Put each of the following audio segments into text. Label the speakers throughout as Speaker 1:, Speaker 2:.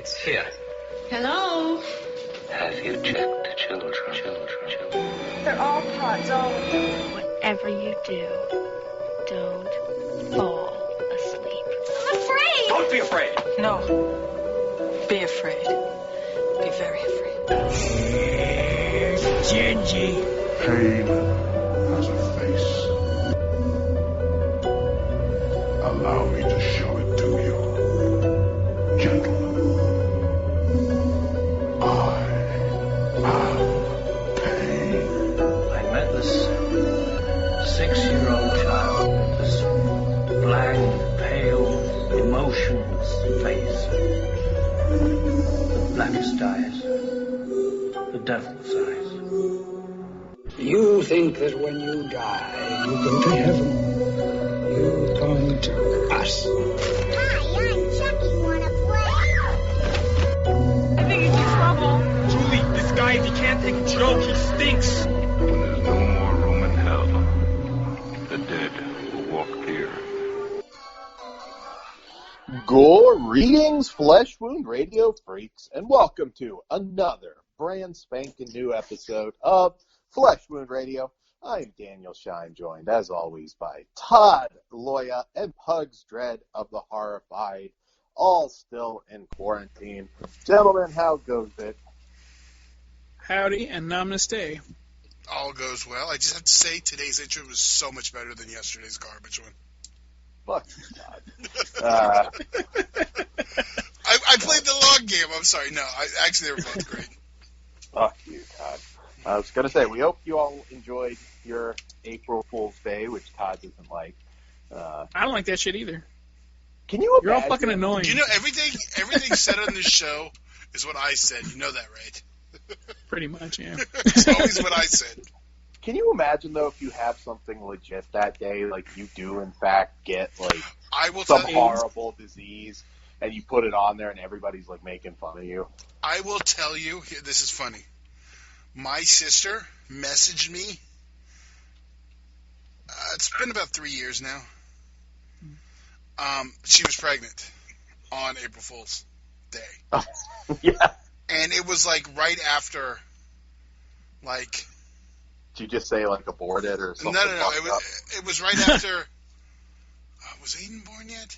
Speaker 1: It's here.
Speaker 2: Hello?
Speaker 1: Have you checked the children?
Speaker 2: They're all pods, all of them.
Speaker 3: Whatever you do, don't fall asleep.
Speaker 2: I'm afraid!
Speaker 1: Don't be afraid!
Speaker 4: No. Be afraid. Be very afraid.
Speaker 5: Gingy.
Speaker 6: Pain has a face. Allow me to show it to you. Gentlemen, I am pain.
Speaker 1: I met this 6-year-old child with this blank, pale, emotionless face. The blackest eyes. The devil's eyes.
Speaker 5: You think that when you die, you go to heaven. You come to us.
Speaker 7: Hi, I'm Chucky. Wanna play?
Speaker 4: I think he's in trouble.
Speaker 8: Julie, this guy, if he can't take a joke, he stinks.
Speaker 6: When there's no more room in hell, the dead will walk here.
Speaker 9: Greetings, Flesh Wound Radio freaks, and welcome to another brand spanking new episode of Flesh Wound Radio. I'm Daniel Shine, joined as always by Todd Loya and Pugs Dread of the Horrified, all still in quarantine. Gentlemen, how goes it?
Speaker 8: Howdy and namaste.
Speaker 10: All goes well. I just have to say today's intro was so much better than yesterday's garbage one.
Speaker 9: Fuck you, Todd.
Speaker 10: I played the long game. I'm sorry. No, actually, they were both great.
Speaker 9: Fuck you, Todd. I was going to say, we hope you all enjoyed your April Fool's Day, which Todd doesn't like.
Speaker 8: I don't like that shit either.
Speaker 9: Can you imagine?
Speaker 8: You're all fucking annoying.
Speaker 10: You know, everything said on this show is what I said. You know that, right?
Speaker 8: Pretty much, yeah.
Speaker 10: It's always what I said.
Speaker 9: Can you imagine, though, if you have something legit that day, like you do, in fact, get, like, some horrible disease, and you put it on there and everybody's, like, making fun of you?
Speaker 10: I will tell you, this is funny. My sister messaged me. It's been about 3 years now. She was pregnant on April Fool's Day.
Speaker 9: Yeah.
Speaker 10: And it was, like, right after, like...
Speaker 9: Did you just say, like, aborted or something?
Speaker 10: No. It was right after... was Aiden born yet?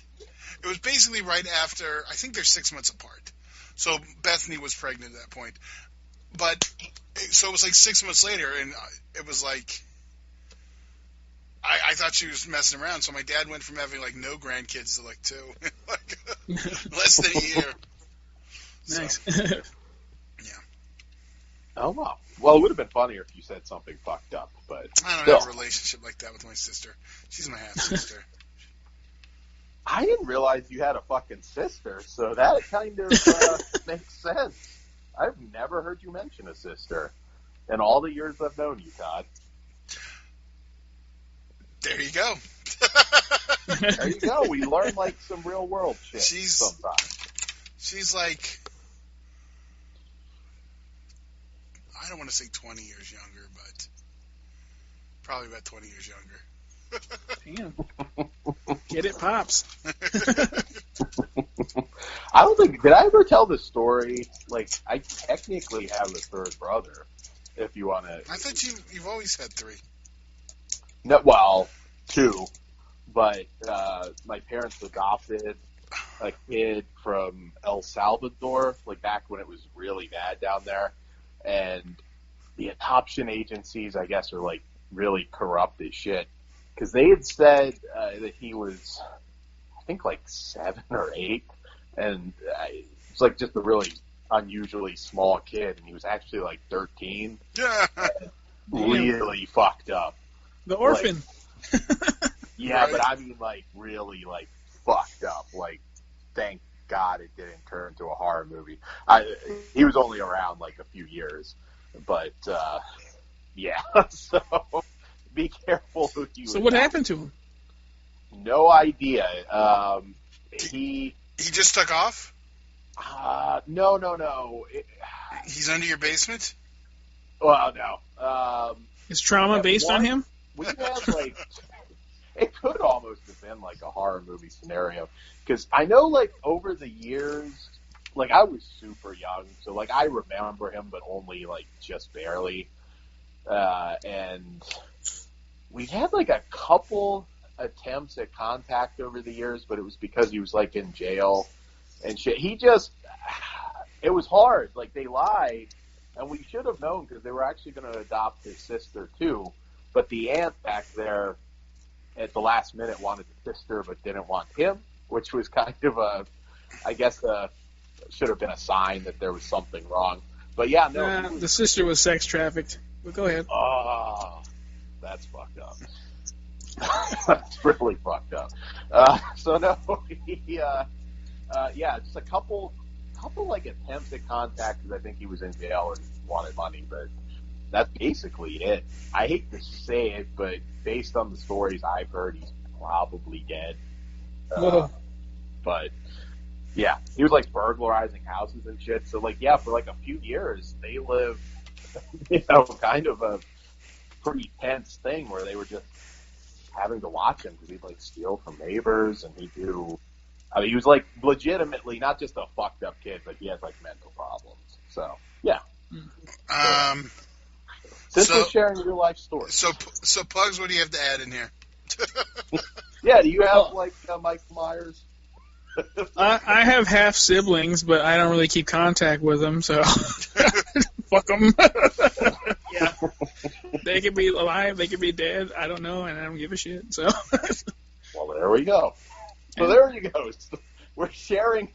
Speaker 10: It was basically right after... I think they're 6 months apart. So Bethany was pregnant at that point. But... So it was like 6 months later, and it was like... I thought she was messing around, so my dad went from having, like, no grandkids to, like, 2. Like, less than a year.
Speaker 8: Nice.
Speaker 10: So, yeah.
Speaker 9: Oh, wow. Well, it would have been funnier if you said something fucked up, but...
Speaker 10: I don't have a relationship like that with my sister. She's my half-sister.
Speaker 9: I didn't realize you had a fucking sister, so that kind of makes sense. I've never heard you mention a sister in all the years I've known you, Todd.
Speaker 10: There you go.
Speaker 9: There you go. We learn, like, some real-world shit sometimes.
Speaker 10: She's like... I don't want to say 20 years younger, but probably about 20 years younger.
Speaker 8: Damn. Get it, Pops.
Speaker 9: I don't think... Did I ever tell the story? Like, I technically have a third brother, if you want to...
Speaker 10: I thought you've always had 3.
Speaker 9: No, well, 2. But my parents adopted a kid from El Salvador, like back when it was really bad down there. And the adoption agencies, I guess, are, like, really corrupt as shit. Because they had said that he was, I think, like, 7 or 8. And it's, like, just a really unusually small kid. And he was actually, like, 13. Really fucked up.
Speaker 8: The orphan.
Speaker 9: Like, yeah,
Speaker 10: right.
Speaker 9: But I mean, like, really, like, fucked up. Like, thank God it didn't turn into a horror movie. He was only around, like, a few years. But, yeah. So, be careful who you...
Speaker 8: So what happened to him?
Speaker 9: No idea. He
Speaker 10: just took off?
Speaker 9: No.
Speaker 10: He's under your basement?
Speaker 9: Well, no.
Speaker 8: Is trauma based on him?
Speaker 9: We have, like... It could almost have been, like, a horror movie scenario. Because I know, like, over the years, like, I was super young, so, like, I remember him, but only, like, just barely. And we had, like, a couple attempts at contact over the years, but it was because he was, like, in jail and shit. It was hard. Like, they lied, and we should have known because they were actually going to adopt his sister, too. But the aunt back there at the last minute wanted the sister but didn't want him, which was kind of should have been a sign that there was something wrong. But yeah, no.
Speaker 8: The sister was sex trafficked. But go ahead.
Speaker 9: Oh, that's fucked up. That's really fucked up. So no, just a couple like attempts at contact because I think he was in jail and wanted money, but that's basically it. I hate to say it, but based on the stories I've heard, he's probably dead. But yeah, he was like burglarizing houses and shit. So like, yeah, for like a few years, they lived, kind of a pretty tense thing where they were just having to watch him because he'd like steal from neighbors and he was like legitimately not just a fucked up kid, but he had like mental problems. So yeah. Since we're sharing real life stories.
Speaker 10: So Pugs, what do you have to add in here?
Speaker 9: Yeah, do you have like Michael Myers?
Speaker 8: I have half siblings, but I don't really keep contact with them, so fuck them. Yeah, they could be alive, they could be dead. I don't know, and I don't give a shit. So,
Speaker 9: well, there we go. So there you go. So we're sharing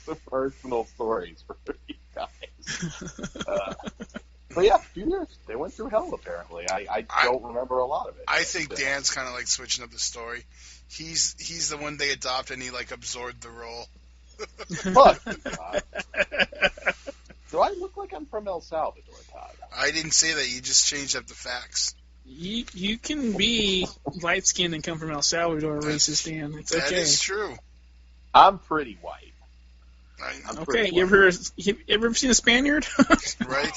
Speaker 9: some personal stories for you guys. But yeah, a few years. They went through hell, apparently. I don't remember a lot of it.
Speaker 10: I think Dan's kind of like switching up the story. He's the one they adopt, and he like absorbed the role.
Speaker 9: Fuck. Do I look like I'm from El Salvador, Todd?
Speaker 10: I didn't say that. You just changed up the facts.
Speaker 8: You can be light-skinned and come from El Salvador, racist Dan. It's okay.
Speaker 10: That is true.
Speaker 9: I'm pretty white.
Speaker 8: Okay, you ever seen a Spaniard?
Speaker 10: Right.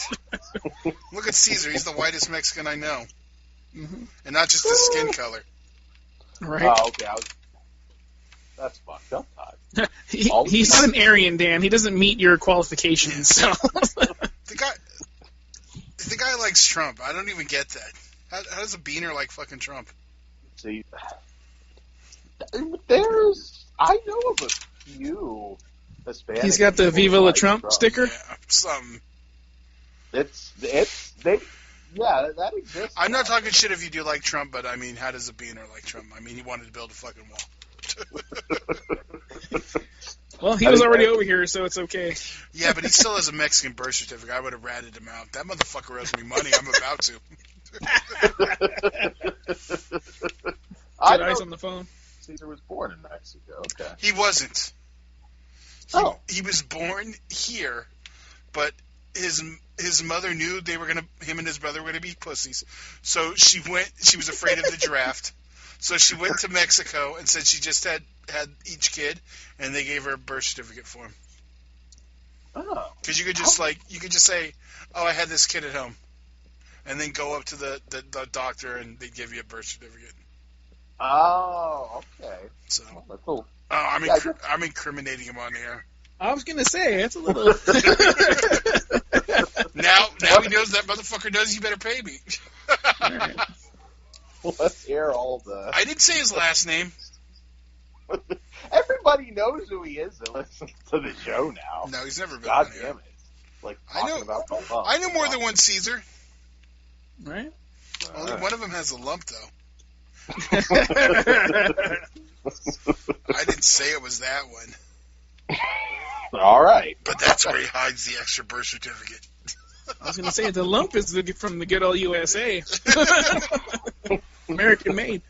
Speaker 10: Look at Caesar. He's the whitest Mexican I know. Mm-hmm. And not just the skin color.
Speaker 8: Right.
Speaker 9: Oh, okay. That's fucked up, Todd.
Speaker 8: He's not an Aryan, Dan. He doesn't meet your qualifications. So.
Speaker 10: The guy likes Trump. I don't even get that. How does a beaner like fucking Trump?
Speaker 9: See, I know of a few Hispanic.
Speaker 8: He's got the Viva la Trump sticker.
Speaker 10: Yeah, some.
Speaker 9: That exists.
Speaker 10: I'm not talking shit if you do like Trump, but I mean, how does a beaner like Trump? I mean, he wanted to build a fucking wall.
Speaker 8: Well, he was already over here, so it's okay.
Speaker 10: Yeah, but he still has a Mexican birth certificate. I would have ratted him out. That motherfucker owes me money. I'm about to.
Speaker 8: Get eyes on the phone.
Speaker 9: Caesar was born in Mexico. Okay.
Speaker 10: He wasn't. He was born here, but his mother knew him and his brother were gonna be pussies. So she was afraid of the draft. So she went to Mexico and said she just had each kid, and they gave her a birth certificate for him.
Speaker 9: Oh.
Speaker 10: Because you could just say, "Oh, I had this kid at home," and then go up to the doctor and they'd give you a birth certificate.
Speaker 9: Oh, okay.
Speaker 10: So
Speaker 9: that's cool.
Speaker 10: I'm incriminating him on air.
Speaker 8: I was gonna say that's a little.
Speaker 10: Now he knows that motherfucker does. You better pay me.
Speaker 8: All right.
Speaker 9: Well, let's hear all the.
Speaker 10: I didn't say his last name.
Speaker 9: Everybody knows who he is that listens to the show now.
Speaker 10: No, he's never been
Speaker 9: God
Speaker 10: on
Speaker 9: damn
Speaker 10: here.
Speaker 9: it! Like talking about the lump.
Speaker 10: I know more than one Caesar.
Speaker 8: Right.
Speaker 10: Only one of them has a lump, though. I didn't say it was that one.
Speaker 9: All right.
Speaker 10: But that's where he hides the extra birth certificate.
Speaker 8: I was going to say the lump is from the good old USA. American made.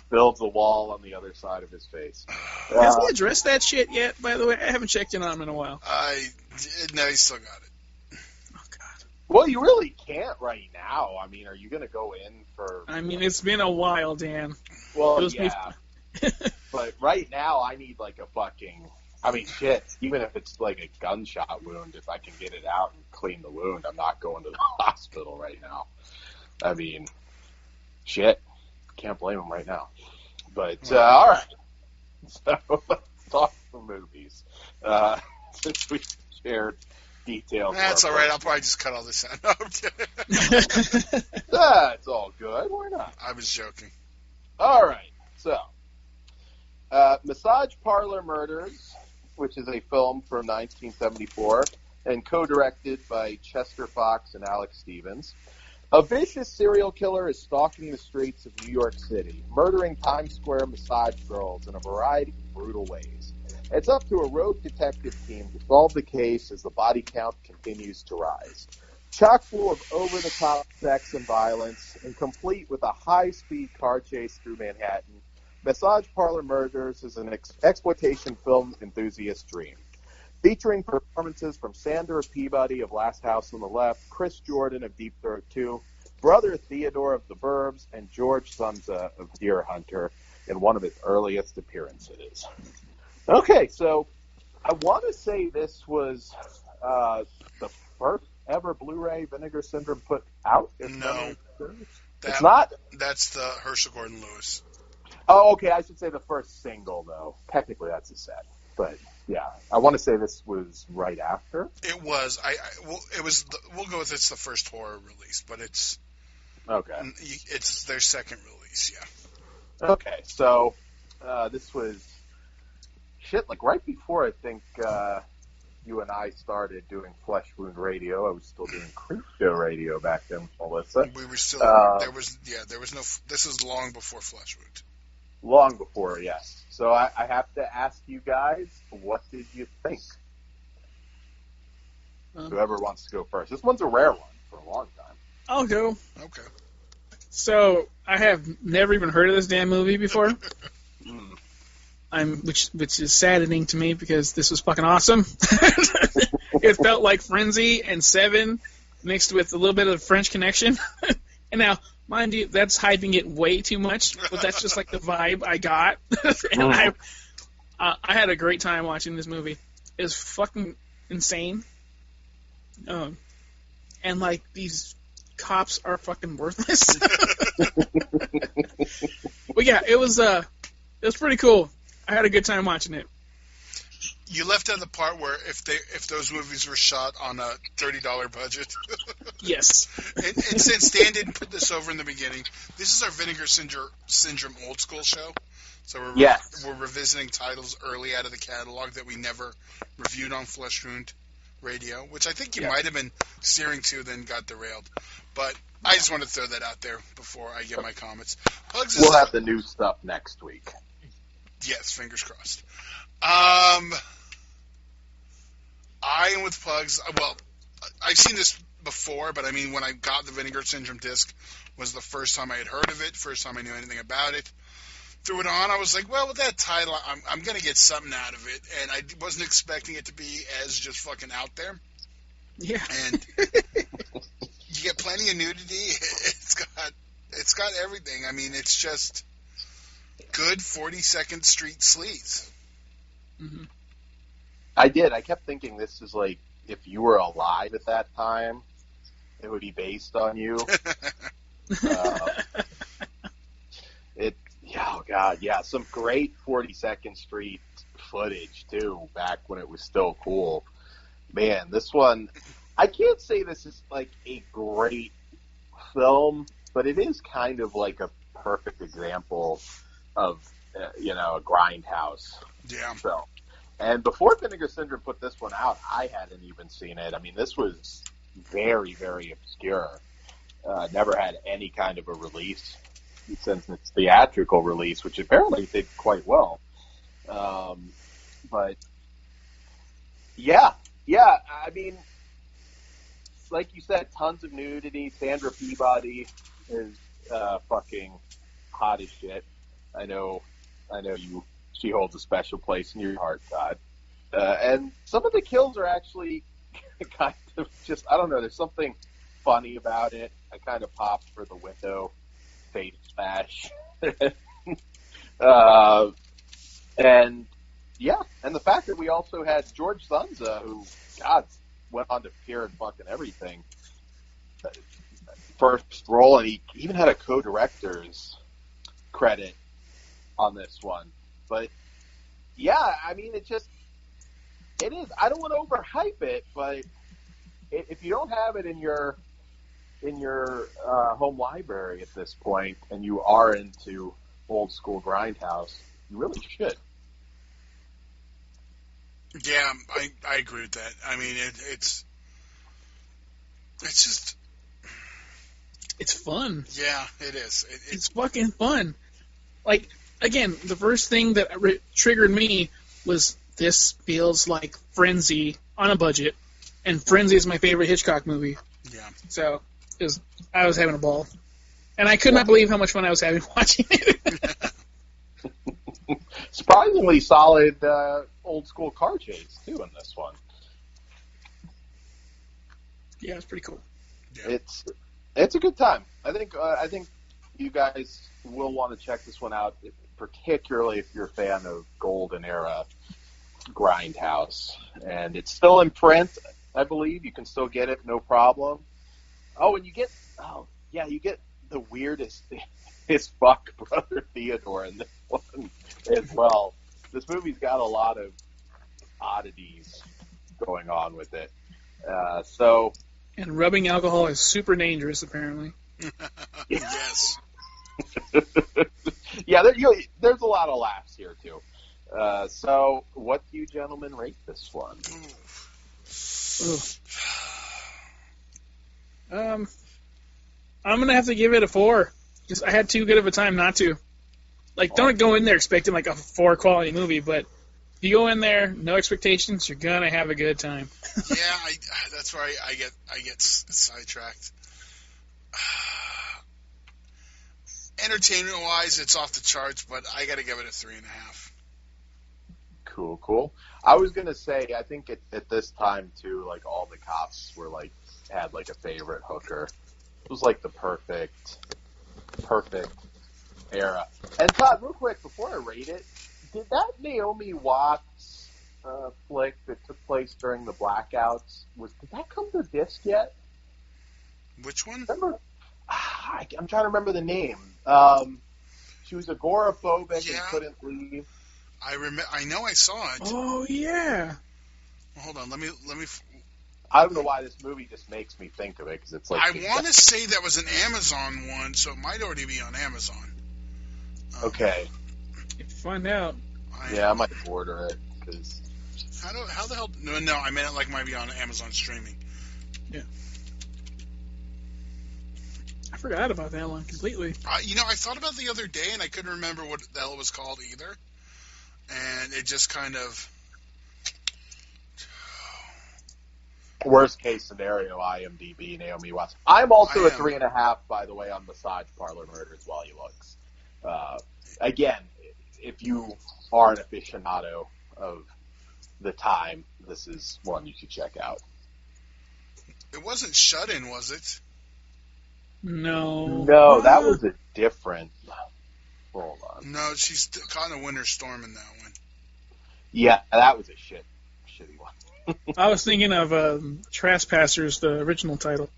Speaker 9: Builds a wall on the other side of his face.
Speaker 8: Has he addressed that shit yet, by the way? I haven't checked in on him in a while.
Speaker 10: No, he's still got it.
Speaker 8: Oh, God.
Speaker 9: Well, you really can't right now. I mean, are you going to go in for...
Speaker 8: I mean, it's been a while, Dan.
Speaker 9: Well, yeah. But right now, I need like a fucking... I mean, shit, even if it's like a gunshot wound, if I can get it out and clean the wound, I'm not going to the hospital right now. I mean, shit. Can't blame him right now. But, all right. So, talk some movies. Since we shared details.
Speaker 10: That's all right. I'll probably just cut all this out. No, I'm kidding.
Speaker 9: That's all good. Why not?
Speaker 10: I was joking.
Speaker 9: All right. So, Massage Parlor Murders, which is a film from 1974 and co-directed by Chester Fox and Alex Stevens. A vicious serial killer is stalking the streets of New York City, murdering Times Square massage girls in a variety of brutal ways. It's up to a rogue detective team to solve the case as the body count continues to rise. Chock full of over-the-top sex and violence, and complete with a high-speed car chase through Manhattan, Massage Parlor Murders is an exploitation film enthusiast's dream. Featuring performances from Sandra Peabody of Last House on the Left, Chris Jordan of Deep Throat 2, Brother Theodore of The Burbs, and George Sunza of Deer Hunter in one of his earliest appearances. Okay, so I want to say this was the first ever Blu-ray Vinegar Syndrome put out.
Speaker 10: No.
Speaker 9: It's not?
Speaker 10: That's the Herschel Gordon Lewis.
Speaker 9: Oh, okay, I should say the first single, though. Technically, that's a set. But, yeah, I want to say this was right after.
Speaker 10: It was. It was. We'll go with it's the first horror release, but it's...
Speaker 9: Okay.
Speaker 10: It's their second release, yeah.
Speaker 9: Okay, so this was... Shit, like right before I think you and I started doing Flesh Wound Radio. I was still doing Creep Show Radio back then with Melissa.
Speaker 10: We were still there was no. This was long before Flesh Wound.
Speaker 9: Long before, yes. So I have to ask you guys, what did you think? Whoever wants to go first. This one's a rare one for a long time.
Speaker 8: I'll go.
Speaker 10: Okay.
Speaker 8: So I have never even heard of this damn movie before. Which is saddening to me because this was fucking awesome. It felt like Frenzy and Seven mixed with a little bit of French Connection. And now, mind you, that's hyping it way too much, but that's just like the vibe I got. And I had a great time watching this movie. It was fucking insane. And like these cops are fucking worthless. But yeah, it was pretty cool. I had a good time watching it.
Speaker 10: You left out the part where if those movies were shot on a $30 budget.
Speaker 8: Yes.
Speaker 10: And since Dan didn't put this over in the beginning, this is our Vinegar Syndrome old school show. So we're revisiting titles early out of the catalog that we never reviewed on Flesh Wound Radio, which I think you might have been steering to, then got derailed. But I just want to throw that out there before I get my comments.
Speaker 9: We'll have the new stuff next week.
Speaker 10: Yes, fingers crossed. I am with Pugs. Well, I've seen this before, but I mean, when I got the Vinegar Syndrome disc, was the first time I had heard of it, first time I knew anything about it. Threw it on, I was like, well, with that title, I'm going to get something out of it, and I wasn't expecting it to be as just fucking out there.
Speaker 8: Yeah.
Speaker 10: And you get plenty of nudity. It's got everything. I mean, it's just good 42nd Street sleaze.
Speaker 8: Mm-hmm.
Speaker 9: I did. I kept thinking this is like, if you were alive at that time, it would be based on you. Oh, God, yeah. Some great 42nd Street footage, too, back when it was still cool. Man, this one, I can't say this is like a great film, but it is kind of like a perfect example of, a grindhouse film. And before Vinegar Syndrome put this one out, I hadn't even seen it. I mean, this was very, very obscure. Never had any kind of a release since its theatrical release, which apparently did quite well. But, yeah, I mean, like you said, tons of nudity. Sandra Peabody is fucking hot as shit. I know she holds a special place in your heart, Todd. And some of the kills are actually kind of just, I don't know, there's something funny about it. I kind of popped for the window face smash. And the fact that we also had George Sunza, who, God, went on to appear in fucking everything. First role, and he even had a co-director's credit on this one. But Yeah, I mean, it is. I don't want to overhype it, but if you don't have it in your home library at this point, and you are into old school Grindhouse, you really should.
Speaker 10: Yeah, I agree with that. I mean, it's just,
Speaker 8: It's fun.
Speaker 10: yeah, it is.
Speaker 8: It's fucking fun. Like, again, the first thing that triggered me was this feels like Frenzy on a budget, and Frenzy is my favorite Hitchcock movie.
Speaker 10: Yeah.
Speaker 8: So I was having a ball, and I could not believe how much fun I was having watching it.
Speaker 9: Surprisingly solid old school car chase too in this one.
Speaker 8: Yeah, it's pretty cool.
Speaker 10: Yeah.
Speaker 9: It's a good time. I think you guys will want to check this one out, particularly if you're a fan of Golden Era Grindhouse. And it's still in print, I believe. You can still get it, no problem. Oh, and you get the weirdest his fuck brother Theodore in this one as well. This movie's got a lot of oddities going on with it.
Speaker 8: And rubbing alcohol is super dangerous, apparently.
Speaker 10: Yes.
Speaker 9: Yeah, there's a lot of laughs here, too. So, what do you gentlemen rate this one?
Speaker 8: I'm going to have to give it a 4, because I had too good of a time not to. Like, don't go in there expecting, like, a 4 quality movie, but if you go in there, no expectations, you're going to have a good time.
Speaker 10: Yeah, that's where I get sidetracked. Entertainment-wise, it's off the charts, but I got to give it a 3.5.
Speaker 9: Cool. I was going to say, I think at this time, too, like, all the cops were, like, had, like, a favorite hooker. It was, like, the perfect era. And, Todd, real quick, before I rate it, did that Naomi Watts flick that took place during the blackouts, did that come to disc yet?
Speaker 10: Which one?
Speaker 9: Remember? I'm trying to remember the name. She was agoraphobic and couldn't leave.
Speaker 10: I know I saw it.
Speaker 8: Oh, yeah.
Speaker 10: Well, hold on. Let me.
Speaker 9: I don't know why this movie just makes me think of it, because it's like...
Speaker 10: I want to say that was an Amazon one, so it might already be on Amazon.
Speaker 9: Okay.
Speaker 8: If you find out.
Speaker 9: I might order it, because...
Speaker 10: How the hell... No, I meant it like might be on Amazon streaming.
Speaker 8: Yeah. I forgot about that one completely.
Speaker 10: I thought about it the other day, and I couldn't remember what the hell it was called either. And it just kind of...
Speaker 9: Worst case scenario, IMDb, Naomi Watts. I'm also a 3.5, by the way, on Massage Parlor Murders while he looks. Again, if you are an aficionado of the time, this is one you should check out.
Speaker 10: It wasn't Shut-In, was it?
Speaker 8: No,
Speaker 9: that was a different... Hold on.
Speaker 10: No, she's caught in a winter storm in that one.
Speaker 9: Yeah, that was a shitty one.
Speaker 8: I was thinking of Trespassers, the original title.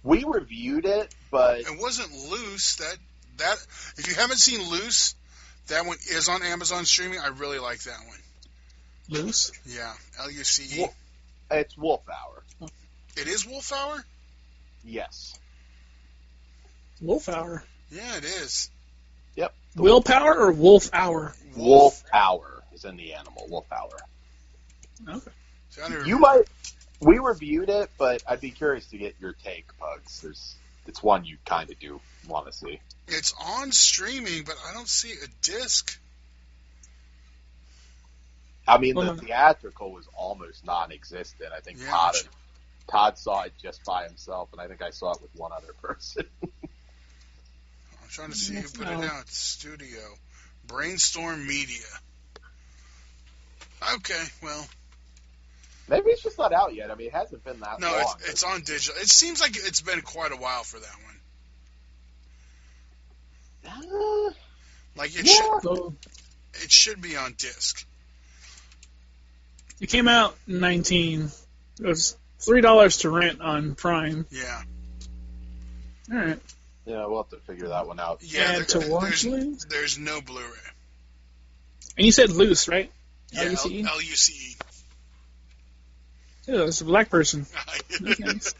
Speaker 9: We reviewed it, but...
Speaker 10: It wasn't Loose. That if you haven't seen Loose, that one is on Amazon streaming. I really like that one.
Speaker 8: Loose?
Speaker 10: Yeah, Luce.
Speaker 9: It's Wolf Hour.
Speaker 10: It is Wolf Hour?
Speaker 9: Yes.
Speaker 8: Wolf Hour?
Speaker 10: Yeah, it is.
Speaker 9: Yep.
Speaker 8: Willpower or Wolf Hour?
Speaker 9: Wolf Hour is in the animal. Wolf Hour.
Speaker 8: Okay.
Speaker 9: We reviewed it, but I'd be curious to get your take, Pugs. It's one you kind of do want to see.
Speaker 10: It's on streaming, but I don't see a disc.
Speaker 9: I mean, the theatrical was almost non-existent. I think Todd saw it just by himself, and I think I saw it with one other person.
Speaker 10: I'm trying to see who put it out. Studio. Brainstorm Media. Okay, well...
Speaker 9: Maybe it's just not out yet. I mean, it hasn't been that long.
Speaker 10: No, it's on digital. It seems like it's been quite a while for that one. Like it should be on disc.
Speaker 8: It came out in 19. It was $3 to rent on Prime.
Speaker 10: Yeah.
Speaker 8: All right.
Speaker 9: Yeah, we'll have to figure that one out.
Speaker 10: Yeah,
Speaker 8: to watch links?
Speaker 10: There's no Blu-ray.
Speaker 8: And you said Loose, right?
Speaker 10: Yeah,
Speaker 8: L-U-C-E?
Speaker 10: L-U-C-E.
Speaker 8: Oh, it's a black person. That's nice.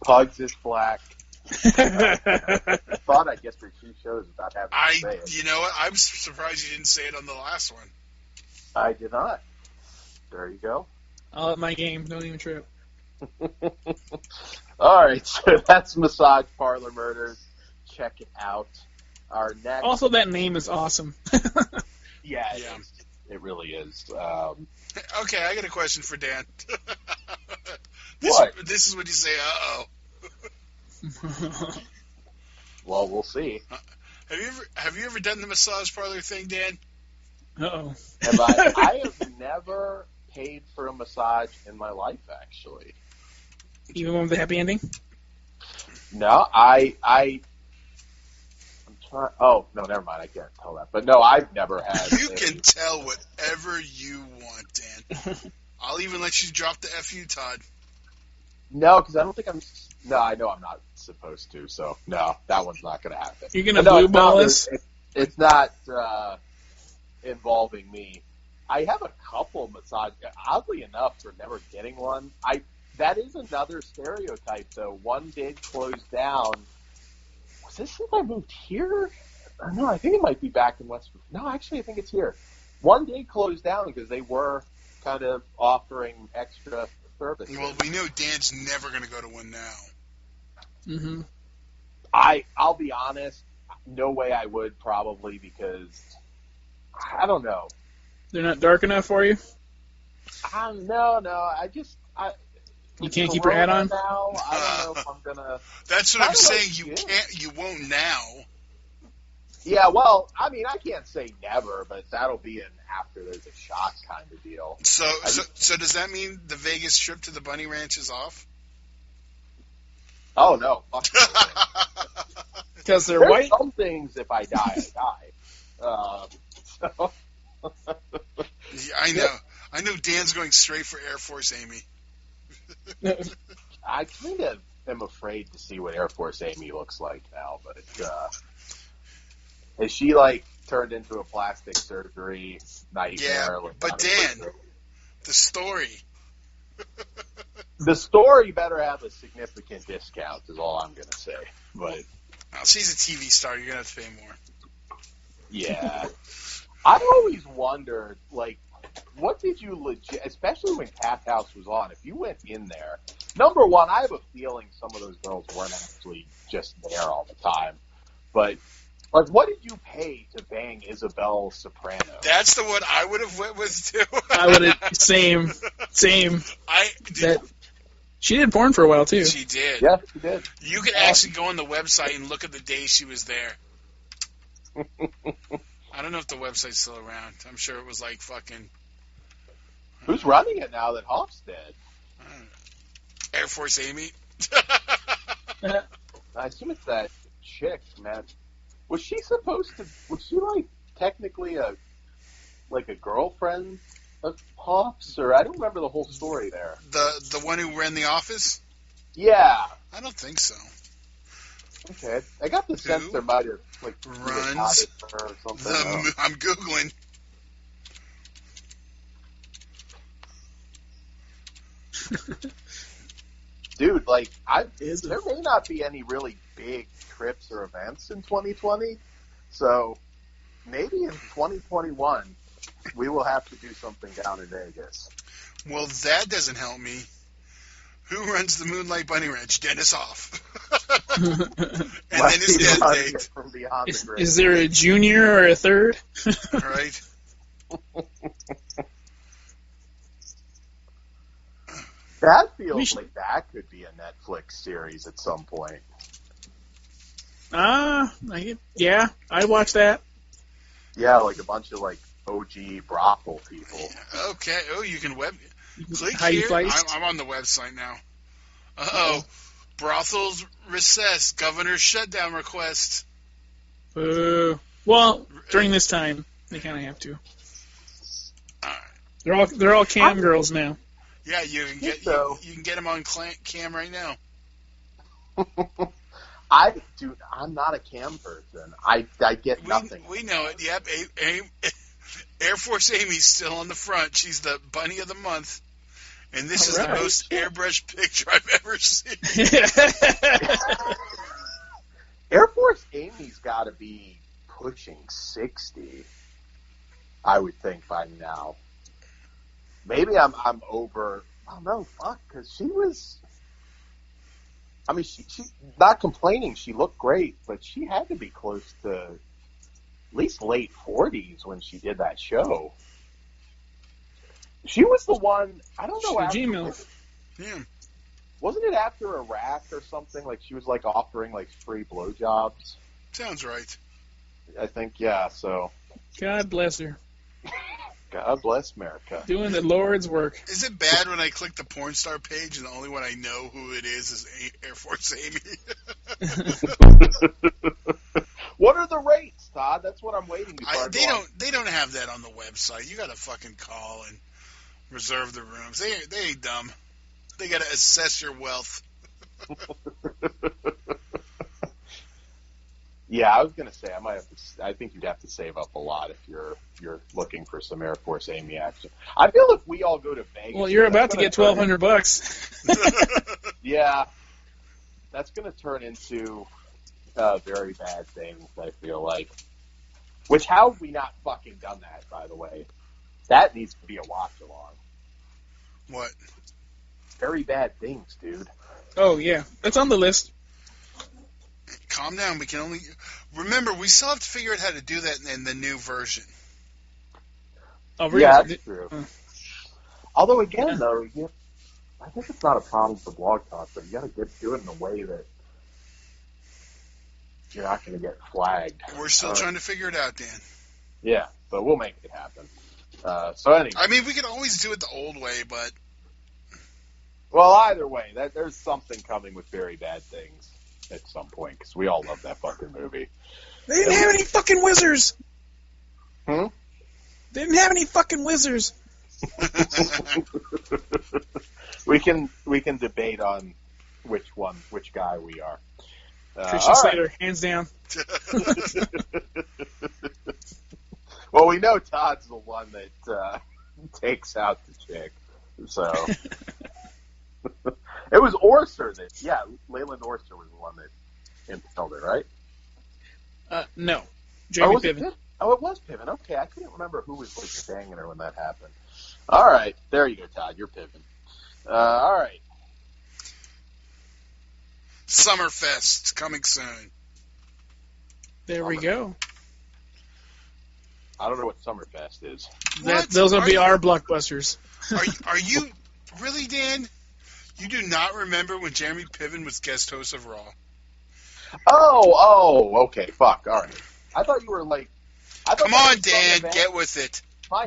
Speaker 9: Pugs is black. Thought I'd get through 2 shows without having to say it.
Speaker 10: You know what? I'm surprised you didn't say it on the last one.
Speaker 9: I did not. There you go.
Speaker 8: I'll up my game. Don't even trip.
Speaker 9: All right, so that's Massage Parlor Murders. Check it out. Our next.
Speaker 8: Also, that name is awesome.
Speaker 9: Yeah. It really is.
Speaker 10: Okay, I got a question for Dan.
Speaker 9: What?
Speaker 10: This is when you say, uh-oh.
Speaker 9: Well, we'll see.
Speaker 10: Have you ever done the massage parlor thing, Dan?
Speaker 8: Uh-oh.
Speaker 9: I have never paid for a massage in my life, actually.
Speaker 8: Even one with a happy ending?
Speaker 9: No, I'm trying. Oh, no, never mind. I can't tell that. But no, I've never had.
Speaker 10: You can tell whatever you want, Dan. I'll even let you drop the FU, Todd.
Speaker 9: No, because I don't think I'm. No, I know I'm not supposed to. So no, that one's not going to happen.
Speaker 8: You're going to blue ball us?
Speaker 9: It's not involving me. I have a couple massage. Oddly enough, for never getting one, that is another stereotype. Though one did close down. Was this since I moved here? No, I think it might be back in West. No, actually, I think it's here. One did close down because they were kind of offering extra services.
Speaker 10: Well, we know Dan's never going to go to one now.
Speaker 8: Mm-hmm.
Speaker 9: I'll be honest. No way I would probably because I don't know.
Speaker 8: They're not dark enough for you?
Speaker 9: No.
Speaker 8: You can't keep your hat on?
Speaker 9: Now, I don't know if I'm gonna.
Speaker 10: That's what I'm saying. You won't now.
Speaker 9: Yeah, well, I mean, I can't say never, but that'll be an after there's a shot kind of deal.
Speaker 10: So does that mean the Vegas trip to the Bunny Ranch is off?
Speaker 9: Oh no,
Speaker 8: because they're
Speaker 9: There's
Speaker 8: white.
Speaker 9: Some things, if I die, I die. So.
Speaker 10: Yeah, I know. Dan's going straight for Air Force Amy.
Speaker 9: I kind of am afraid to see what Air Force Amy looks like now, but is she turned into a plastic surgery nightmare?
Speaker 10: Yeah, but Dan, the story.
Speaker 9: The story better have a significant discount, is all I'm going to say. But
Speaker 10: she's a TV star. You're going to have to pay more.
Speaker 9: Yeah. I always wondered, what did you legit, especially when Cat House was on, if you went in there, number one, I have a feeling some of those girls weren't actually just there all the time, but, what did you pay to bang Isabel Soprano?
Speaker 10: That's the one I would have went with, too.
Speaker 8: I would have, same. She did porn for a while, too.
Speaker 10: She did.
Speaker 9: Yeah, she did.
Speaker 10: You could actually go on the website and look at the day she was there. I don't know if the website's still around. I'm sure it was fucking...
Speaker 9: Who's running it now that Hoff's dead?
Speaker 10: Air Force Amy?
Speaker 9: I assume it's that chick, man. Was she technically a girlfriend of Hoff's? Or I don't remember the whole story there.
Speaker 10: The one who ran the office?
Speaker 9: Yeah.
Speaker 10: I don't think so.
Speaker 9: Okay. I got the sense there might have,
Speaker 10: runs
Speaker 9: her or something.
Speaker 10: I'm Googling.
Speaker 9: Dude, there may not be any really big trips or events in 2020, so maybe in 2021 we will have to do something down in Vegas.
Speaker 10: Well, that doesn't help me. Who runs the Moonlight Bunny Ranch? Dennis Hoff. And then his death date.
Speaker 9: From beyond the grave.
Speaker 8: Is there a junior or a third?
Speaker 10: Right.
Speaker 9: That feels like that could be a Netflix series at some point.
Speaker 8: Yeah, I'd watch that.
Speaker 9: Yeah, a bunch of OG brothel people.
Speaker 10: Okay. Oh, you can click
Speaker 8: Heidi
Speaker 10: here.
Speaker 8: Fleist.
Speaker 10: I'm on the website now. Uh-oh. Brothels recess. Governor's shutdown request.
Speaker 8: Well, during this time, they kind of have to. They're all cam girls now.
Speaker 10: Yeah, you can get them on cam right now.
Speaker 9: I'm not a cam person. I get nothing.
Speaker 10: We know it. Yep. Air Force Amy's still on the front. She's the bunny of the month. And this is the most airbrushed picture I've ever seen.
Speaker 9: Air Force Amy's got to be pushing 60, I would think, by now. Maybe I'm over. Oh, no, fuck, because she was... I mean, she not complaining. She looked great, but she had to be close to at least late 40s when she did that show. She was the one, I don't know.
Speaker 10: Yeah.
Speaker 9: Wasn't it after Iraq or something? Like, she was, like, offering, like, free blowjobs?
Speaker 10: Sounds right.
Speaker 9: I think, yeah, so.
Speaker 8: God bless her.
Speaker 9: God bless America.
Speaker 8: Doing the Lord's work.
Speaker 10: Is it bad when I click the porn star page and the only one I know who it is Air Force Amy?
Speaker 9: What are the rates, Todd? That's what I'm waiting for.
Speaker 10: They don't have that on the website. You got to fucking call and reserve the rooms. They ain't dumb. They got to assess your wealth.
Speaker 9: Yeah, I was gonna say I think you'd have to save up a lot if you're looking for some Air Force Amy action. I feel if we all go to Vegas.
Speaker 8: Well, you're about to get $1,200.
Speaker 9: Yeah, that's gonna turn into very bad things. I feel like. Which, how have we not fucking done that? By the way, that needs to be a watch along.
Speaker 10: What?
Speaker 9: Very bad things, dude.
Speaker 8: Oh yeah, that's on the list.
Speaker 10: Calm down. We can only remember. We still have to figure out how to do that in the new version.
Speaker 8: Oh, really?
Speaker 9: Yeah, that's true. Although, again, though, I think it's not a problem for Blog Talk, but you got to do it in a way that you're not going to get flagged.
Speaker 10: We're still trying to figure it out, Dan.
Speaker 9: Yeah, but we'll make it happen. So anyway,
Speaker 10: I mean, we can always do it the old way, but
Speaker 9: well, either way, there's something coming with Very Bad Things at some point, because we all love that fucking movie.
Speaker 8: They didn't have any fucking wizards.
Speaker 9: Hmm?
Speaker 8: They didn't have any fucking wizards.
Speaker 9: We can debate on which guy we are.
Speaker 8: Christian Slater, hands down.
Speaker 9: Well, we know Todd's the one that takes out the chick, so... It was Orser Leyland Orser was the one that impaled her, right?
Speaker 8: No. Jamie Piven.
Speaker 9: It was Piven. Okay, I couldn't remember who was like banging her when that happened. All right, there you go, Todd. You're Piven. All right.
Speaker 10: Summerfest coming soon.
Speaker 8: There we go.
Speaker 9: I don't know what Summerfest is.
Speaker 8: Those will be our blockbusters.
Speaker 10: Are you really, Dan? You do not remember when Jeremy Piven was guest host of Raw?
Speaker 9: Oh, okay, fuck, all right. I thought you were like...
Speaker 10: Come on, Dan, get with it.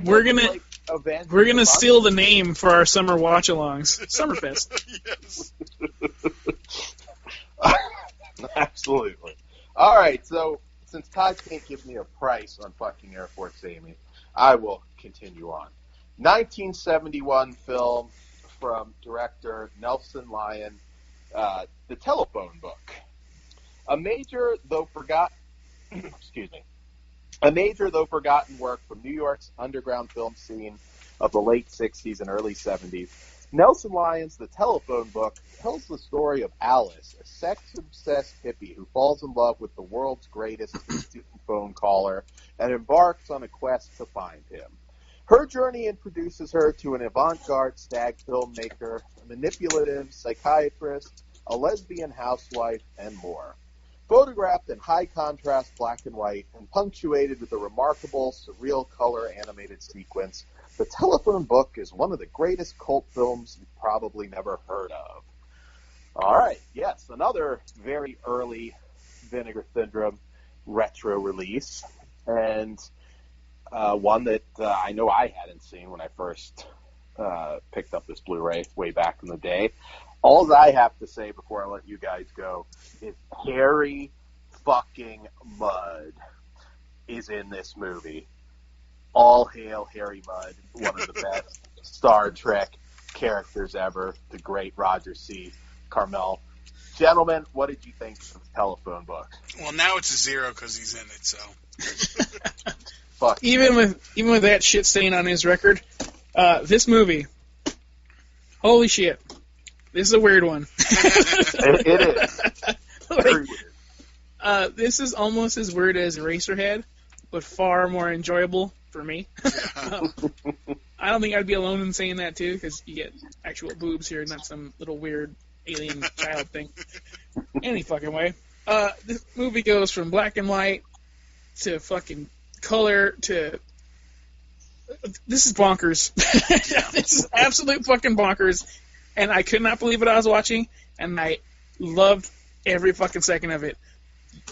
Speaker 8: We're gonna steal the name for our summer watch-alongs. Summerfest.
Speaker 9: Yes. Absolutely. All right, so since Todd can't give me a price on fucking Air Force Amy, I will continue on. 1971 film from director Nelson Lyon, The Telephone Book. A major, though forgotten work from New York's underground film scene of the late 60s and early 70s, Nelson Lyon's The Telephone Book tells the story of Alice, a sex-obsessed hippie who falls in love with the world's greatest phone caller and embarks on a quest to find him. Her journey introduces her to an avant-garde stag filmmaker, a manipulative psychiatrist, a lesbian housewife, and more. Photographed in high-contrast black and white and punctuated with a remarkable, surreal color animated sequence, The Telephone Book is one of the greatest cult films you've probably never heard of. All right, yes, another very early Vinegar Syndrome retro release, and one that I know I hadn't seen when I first picked up this Blu-ray way back in the day. All I have to say before I let you guys go is Harry fucking Mudd is in this movie. All hail Harry Mudd, one of the best Star Trek characters ever, the great Roger C. Carmel. Gentlemen, what did you think of The Telephone Book?
Speaker 10: Well, now it's a 0 because he's in it, so.
Speaker 9: Fuck.
Speaker 8: Even with that shit stain on his record, this movie, holy shit, this is a weird one.
Speaker 9: It is. Very weird.
Speaker 8: This is almost as weird as Eraserhead, but far more enjoyable for me. I don't think I'd be alone in saying that too, because you get actual boobs here, not some little weird alien child thing. Any fucking way. This movie goes from black and white to fucking color to... This is bonkers. This is absolute fucking bonkers. And I could not believe what I was watching, and I loved every fucking second of it.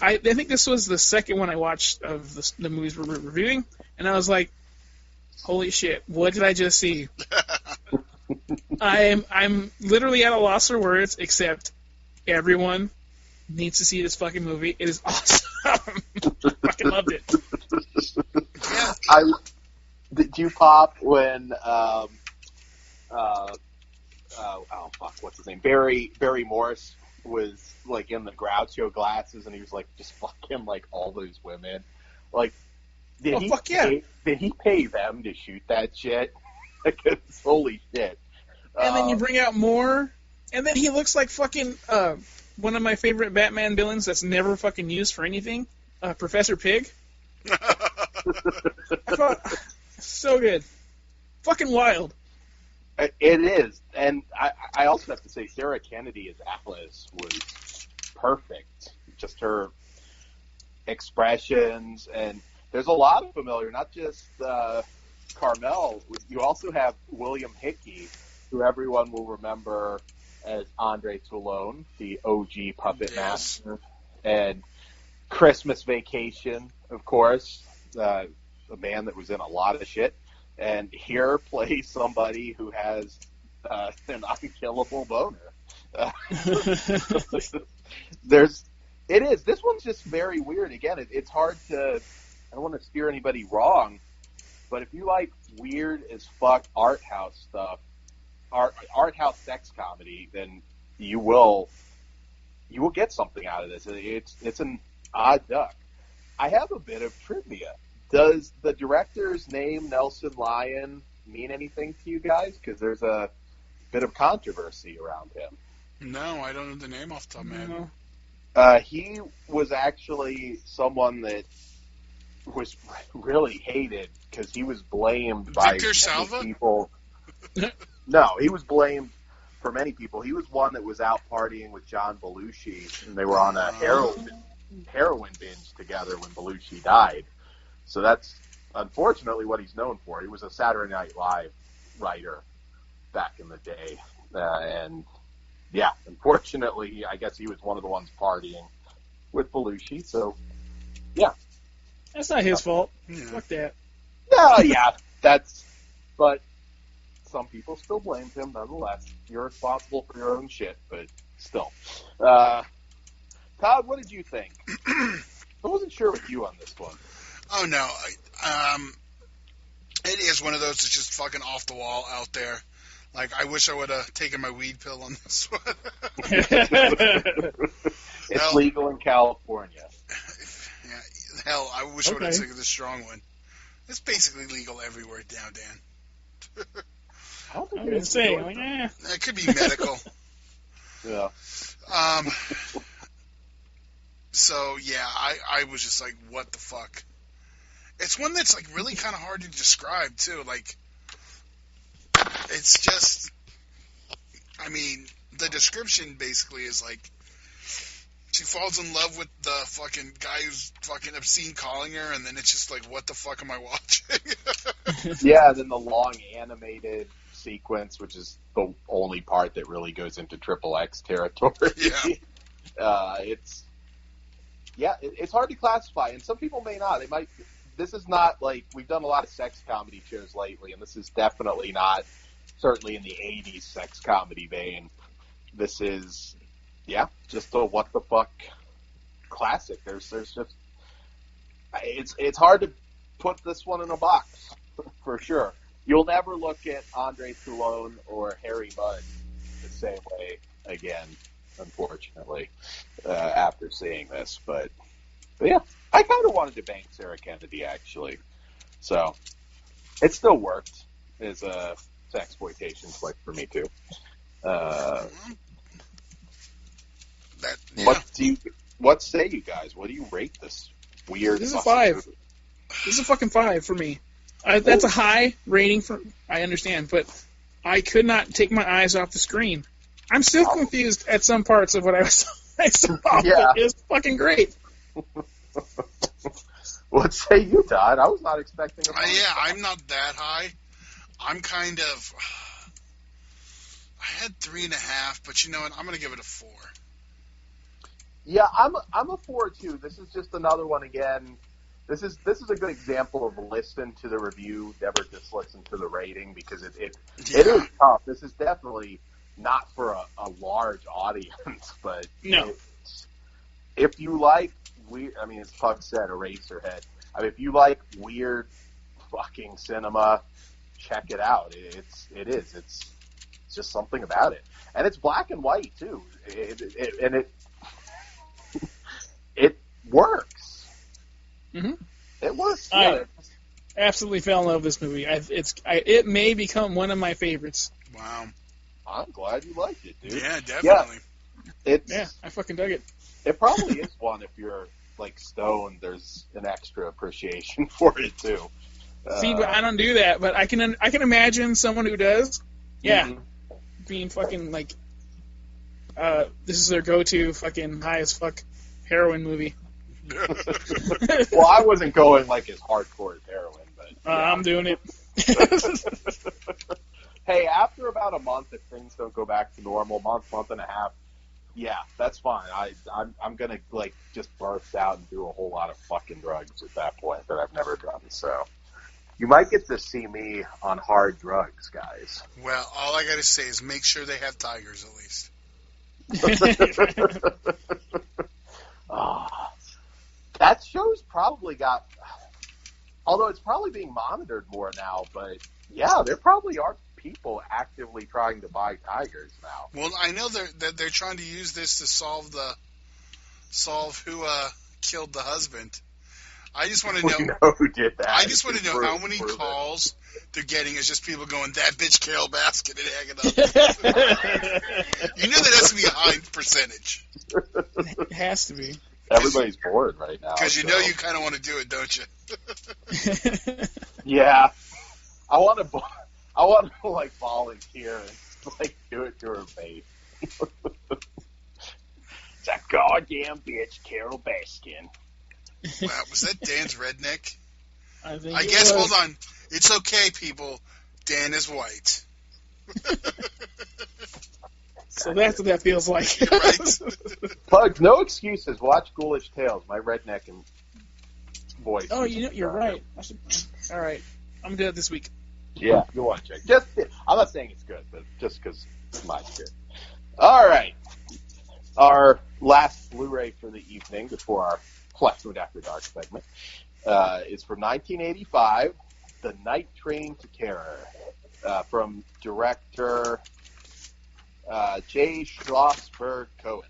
Speaker 8: I think this was the second one I watched of the movies we're reviewing, and I was like, holy shit, what did I just see? I'm literally at a loss for words, except everyone needs to see this fucking movie. It is awesome. I fucking loved it.
Speaker 9: Did you pop when what's his name? Barry Morris was like in the Groucho glasses, and he was like just fucking like all those women. Like, did he pay them to shoot that shit? Like, holy shit!
Speaker 8: And then you bring out more, and then he looks like fucking one of my favorite Batman villains that's never fucking used for anything, Professor Pig. I thought, so good, fucking wild.
Speaker 9: It is, and I also have to say Sarah Kennedy as Alice was perfect. Just her expressions, and there's a lot of familiar, not just Carmel. You also have William Hickey, who everyone will remember as Andre Toulon, the OG puppet master, and Christmas Vacation, of course, a man that was in a lot of shit. And here plays somebody who has an unkillable boner. This one's just very weird. Again, it's hard to, I don't want to steer anybody wrong, but if you like weird as fuck art house stuff, art house sex comedy, then you will get something out of this. It's an odd duck. I have a bit of trivia. Does the director's name, Nelson Lyon, mean anything to you guys? Because there's a bit of controversy around him.
Speaker 10: No, I don't know the name off the top of my head.
Speaker 9: He was actually someone that was really hated because he was blamed by
Speaker 10: Victor Salva?
Speaker 9: People. No, he was blamed for many people. He was one that was out partying with John Belushi, and they were on a heroin binge together when Belushi died. So that's unfortunately what he's known for. He was a Saturday Night Live writer back in the day. And yeah, unfortunately, I guess he was one of the ones partying with Belushi. So, yeah.
Speaker 8: That's not his fault. Fuck that.
Speaker 9: No, yeah, but some people still blamed him nonetheless. You're responsible for your own shit, but still. Todd, what did you think? I wasn't sure with you on this one.
Speaker 10: Oh, no. It is one of those that's just fucking off the wall out there. Like, I wish I would have taken my weed pill on this one.
Speaker 9: It's legal in California.
Speaker 10: Yeah, hell, I wish I would have taken the strong one. It's basically legal everywhere now, Dan.
Speaker 9: I don't think
Speaker 8: I'm gonna say,
Speaker 10: It could be medical.
Speaker 9: Yeah.
Speaker 10: So, yeah, I was just like, what the fuck? It's one that's, like, really kind of hard to describe, too. Like, it's just, I mean, the description basically is, like, she falls in love with the fucking guy who's fucking obscene calling her, and then it's just like, what the fuck am I watching?
Speaker 9: Yeah, then the long animated sequence, which is the only part that really goes into XXX territory.
Speaker 10: Yeah.
Speaker 9: It's hard to classify, and some people may not. This is not like, we've done a lot of sex comedy shows lately, and this is definitely not, certainly in the 80s sex comedy vein. This is, just a what the fuck classic. There's just, it's hard to put this one in a box, for sure. You'll never look at Andre Toulon or Harry Mudd the same way again, unfortunately, after seeing this. But yeah, I kind of wanted to bang Sarah Kennedy, actually. So it still worked as a sexploitation flick for me too. What say you guys? What do you rate this weird?
Speaker 8: This is a 5.
Speaker 9: movie?
Speaker 8: This is a fucking 5 for me. That's a high rating for. I understand, but I could not take my eyes off the screen. I'm still confused at some parts of what I saw.
Speaker 9: Yeah.
Speaker 8: It was fucking great.
Speaker 9: What say you, Todd? I was not expecting a
Speaker 10: yeah, I'm not that high. I'm kind of... I had 3.5, but you know what? I'm going to give it a 4.
Speaker 9: Yeah, I'm a 4 too. This is just another one again. This is a good example of listen to the review, never just listen to the rating, because it is tough. This is definitely not for a large audience, but
Speaker 8: no.
Speaker 9: If you like weird, I mean, as Puck said, Eraserhead. I mean, if you like weird fucking cinema, check it out. It's just something about it, and it's black and white too. It works.
Speaker 8: Mm-hmm.
Speaker 9: It works.
Speaker 8: I absolutely fell in love with this movie. It may become one of my favorites.
Speaker 10: Wow.
Speaker 9: I'm glad you liked it, dude.
Speaker 10: Yeah, definitely.
Speaker 8: Yeah, I fucking dug it.
Speaker 9: It probably is one if you're like stoned. There's an extra appreciation for it too.
Speaker 8: See, but I don't do that. But I can imagine someone who does. Yeah, being fucking like, this is their go-to fucking high as fuck heroin movie.
Speaker 9: Well, I wasn't going like as hardcore as heroin, but
Speaker 8: I'm doing it.
Speaker 9: Hey, after about a month, if things don't go back to normal, month and a half, yeah, that's fine. I'm gonna like just burst out and do a whole lot of fucking drugs at that point that I've never done. So you might get to see me on hard drugs, guys.
Speaker 10: Well, all I gotta say is make sure they have tigers at least.
Speaker 9: That show's probably got, although it's probably being monitored more now, but yeah, there probably are people actively trying to buy tigers now.
Speaker 10: Well, I know they're trying to use this to solve who killed the husband. I just want to know
Speaker 9: who did that.
Speaker 10: I just want to know how many calls they're getting is just people going, that bitch Carol Baskin and hanging up. You know that has to be a high percentage.
Speaker 8: It has to be.
Speaker 9: Everybody's bored right now.
Speaker 10: Because you know you kind of want to do it, don't you?
Speaker 9: Yeah. I want to like volunteer and like do it to her face. That goddamn bitch, Carol Baskin.
Speaker 10: Wow, was that Dan's redneck?
Speaker 8: I
Speaker 10: guess. Hold on. It's okay, people. Dan is white.
Speaker 8: So that's what that feels like.
Speaker 10: Right?
Speaker 9: Bugs, no excuses. Watch Ghoulish Tales. My redneck and voice.
Speaker 8: Oh, you're right. All right, I'm gonna do it this week.
Speaker 9: Yeah, you want to check. I'm not saying it's good, but just because it's my shit. All right. Our last Blu-ray for the evening before our Flexwood After Dark segment is from 1985, The Night Train to Terror, from director J. Schlossberg Cohen.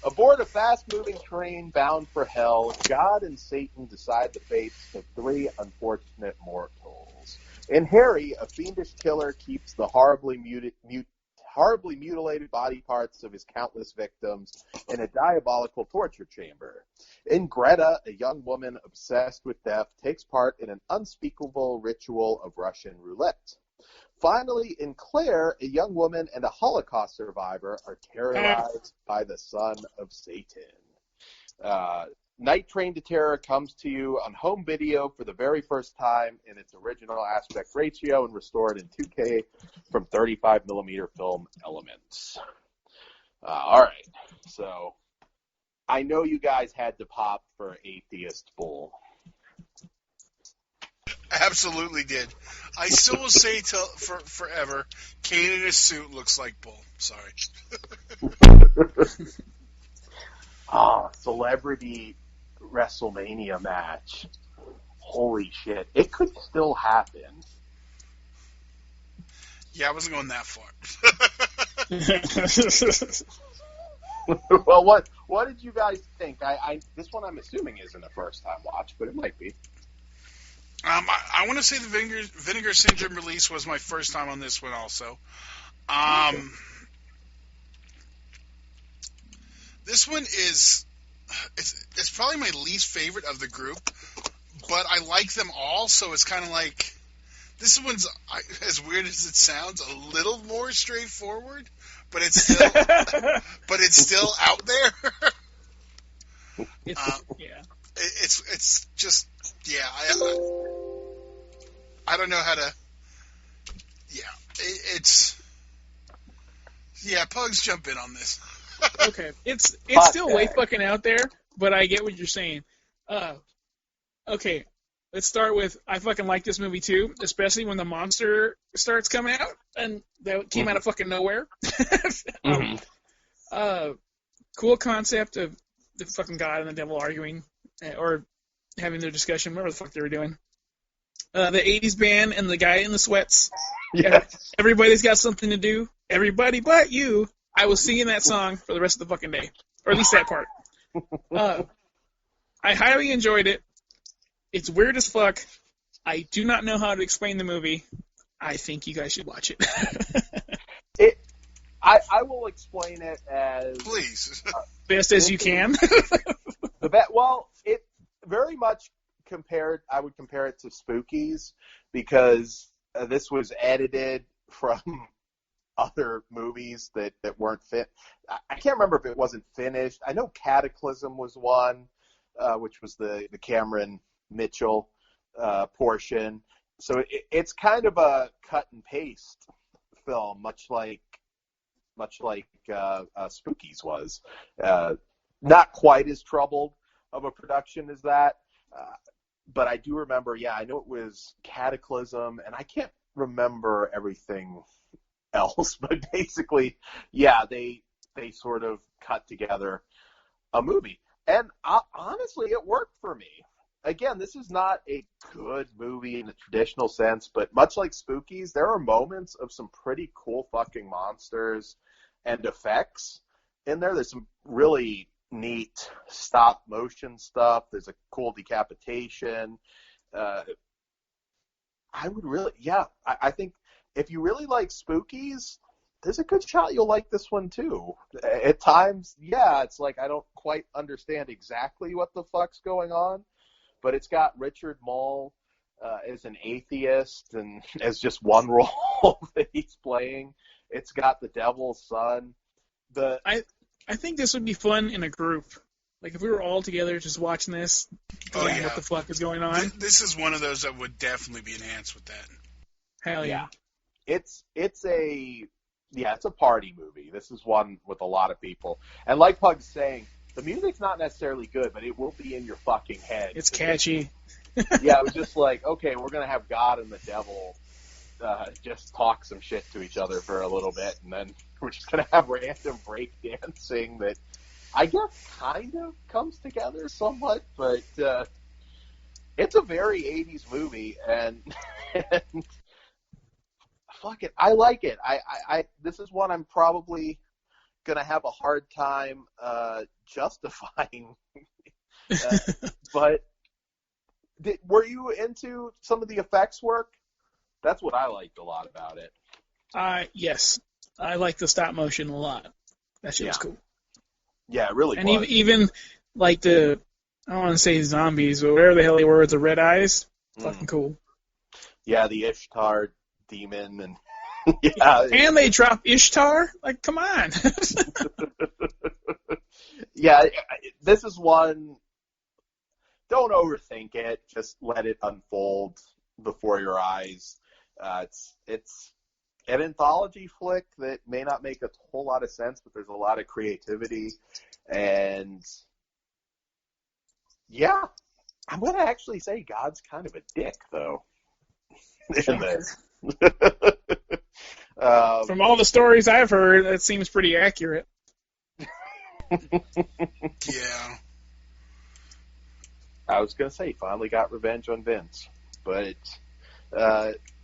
Speaker 9: Aboard a fast-moving train bound for hell, God and Satan decide the fates of 3 unfortunate mortals. In Harry, a fiendish killer keeps the horribly mutilated body parts of his countless victims in a diabolical torture chamber. In Greta, a young woman obsessed with death takes part in an unspeakable ritual of Russian roulette. Finally, in Claire, a young woman and a Holocaust survivor are terrorized by the son of Satan. Night Train to Terror comes to you on home video for the very first time in its original aspect ratio and restored in 2K from 35mm film elements. All right, so I know you guys had to pop for Atheist Bull.
Speaker 10: Absolutely did. I still will say forever, Kane in his suit looks like Bull. Sorry.
Speaker 9: Celebrity WrestleMania match. Holy shit. It could still happen.
Speaker 10: Yeah, I wasn't going that far.
Speaker 9: Well, what did you guys think? This one I'm assuming isn't a first time watch, but it might be.
Speaker 10: I want to say the Vinegar Syndrome release was my first time on this one also. This one is it's probably my least favorite of the group, but I like them all, so it's kind of like this one's, as weird as it sounds, a little more straightforward, but it's still out there. It's just I don't know how to. Pugs, jump in on this.
Speaker 8: Okay, it's still way fucking out there, but I get what you're saying. Okay, let's start with I fucking like this movie too, especially when the monster starts coming out, and that came out of fucking nowhere. Cool concept of the fucking God and the devil arguing, or having their discussion, whatever the fuck they were doing. The 80s band and the guy in the sweats.
Speaker 9: Yes.
Speaker 8: Everybody's got something to do. Everybody but you. I was singing that song for the rest of the fucking day. Or at least that part. I highly enjoyed it. It's weird as fuck. I do not know how to explain the movie. I think you guys should watch it.
Speaker 9: I will explain it as...
Speaker 10: Please.
Speaker 8: Best as you can.
Speaker 9: Well, it very much I would compare it to Spookies, because this was edited from other movies that weren't fit. I can't remember if it wasn't finished. I know Cataclysm was one, which was the Cameron Mitchell portion. So it's kind of a cut and paste film, much like Spookies was. Not quite as troubled of a production as that. But I do remember, I know it was Cataclysm, and I can't remember everything else, but basically, they sort of cut together a movie. And honestly, it worked for me. Again, this is not a good movie in the traditional sense, but much like Spookies, there are moments of some pretty cool fucking monsters and effects in there. There's some really neat stop motion stuff. There's a cool decapitation. I think if you really like Spookies, there's a good shot you'll like this one too. At times, it's like I don't quite understand exactly what the fuck's going on, but it's got Richard Mole as an atheist and as just one role that he's playing. It's got the Devil's Son.
Speaker 8: I think this would be fun in a group. Like, if we were all together just watching this, what the fuck is going on?
Speaker 10: This is one of those that would definitely be enhanced with that.
Speaker 8: Hell yeah.
Speaker 9: It's a party movie. This is one with a lot of people. And like Pug's saying, the music's not necessarily good, but it will be in your fucking head.
Speaker 8: It's catchy.
Speaker 9: It was just like, okay, we're going to have God and the devil just talk some shit to each other for a little bit, and then we're just going to have random breakdancing that I guess kind of comes together somewhat, but it's a very 80s movie, and fuck it, I like it. I this is one I'm probably going to have a hard time justifying, but were you into some of the effects work? That's what I liked a lot about it.
Speaker 8: Yes. I like the stop motion a lot. That shit was cool.
Speaker 9: Yeah, it really
Speaker 8: and
Speaker 9: was.
Speaker 8: even like I don't want to say zombies, but whatever the hell they were with the red eyes, fucking cool.
Speaker 9: Yeah, the Ishtar demon, and
Speaker 8: and they drop Ishtar? Like, come on.
Speaker 9: This is one, don't overthink it, just let it unfold before your eyes. It's an anthology flick that may not make a whole lot of sense, but there's a lot of creativity, and I'm going to actually say God's kind of a dick, though, in this.
Speaker 8: From all the stories I've heard, that seems pretty accurate.
Speaker 10: Yeah.
Speaker 9: I was going to say, finally got revenge on Vince, but...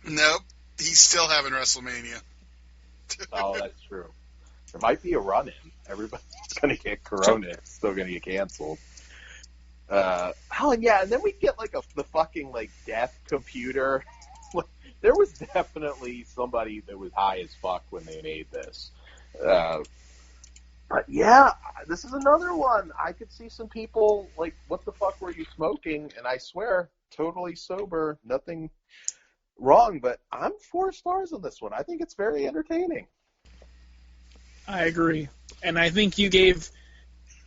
Speaker 10: Nope. He's still having WrestleMania.
Speaker 9: Oh, that's true. There might be a run-in. Everybody's going to get corona. It's still going to get canceled. And yeah, and then we get like the fucking like death computer. There was definitely somebody that was high as fuck when they made this. But yeah, this is another one. I could see some people like, what the fuck were you smoking? And I swear, totally sober, nothing wrong. But I'm 4 stars on this one. I think it's very entertaining.
Speaker 8: I agree. And I think you gave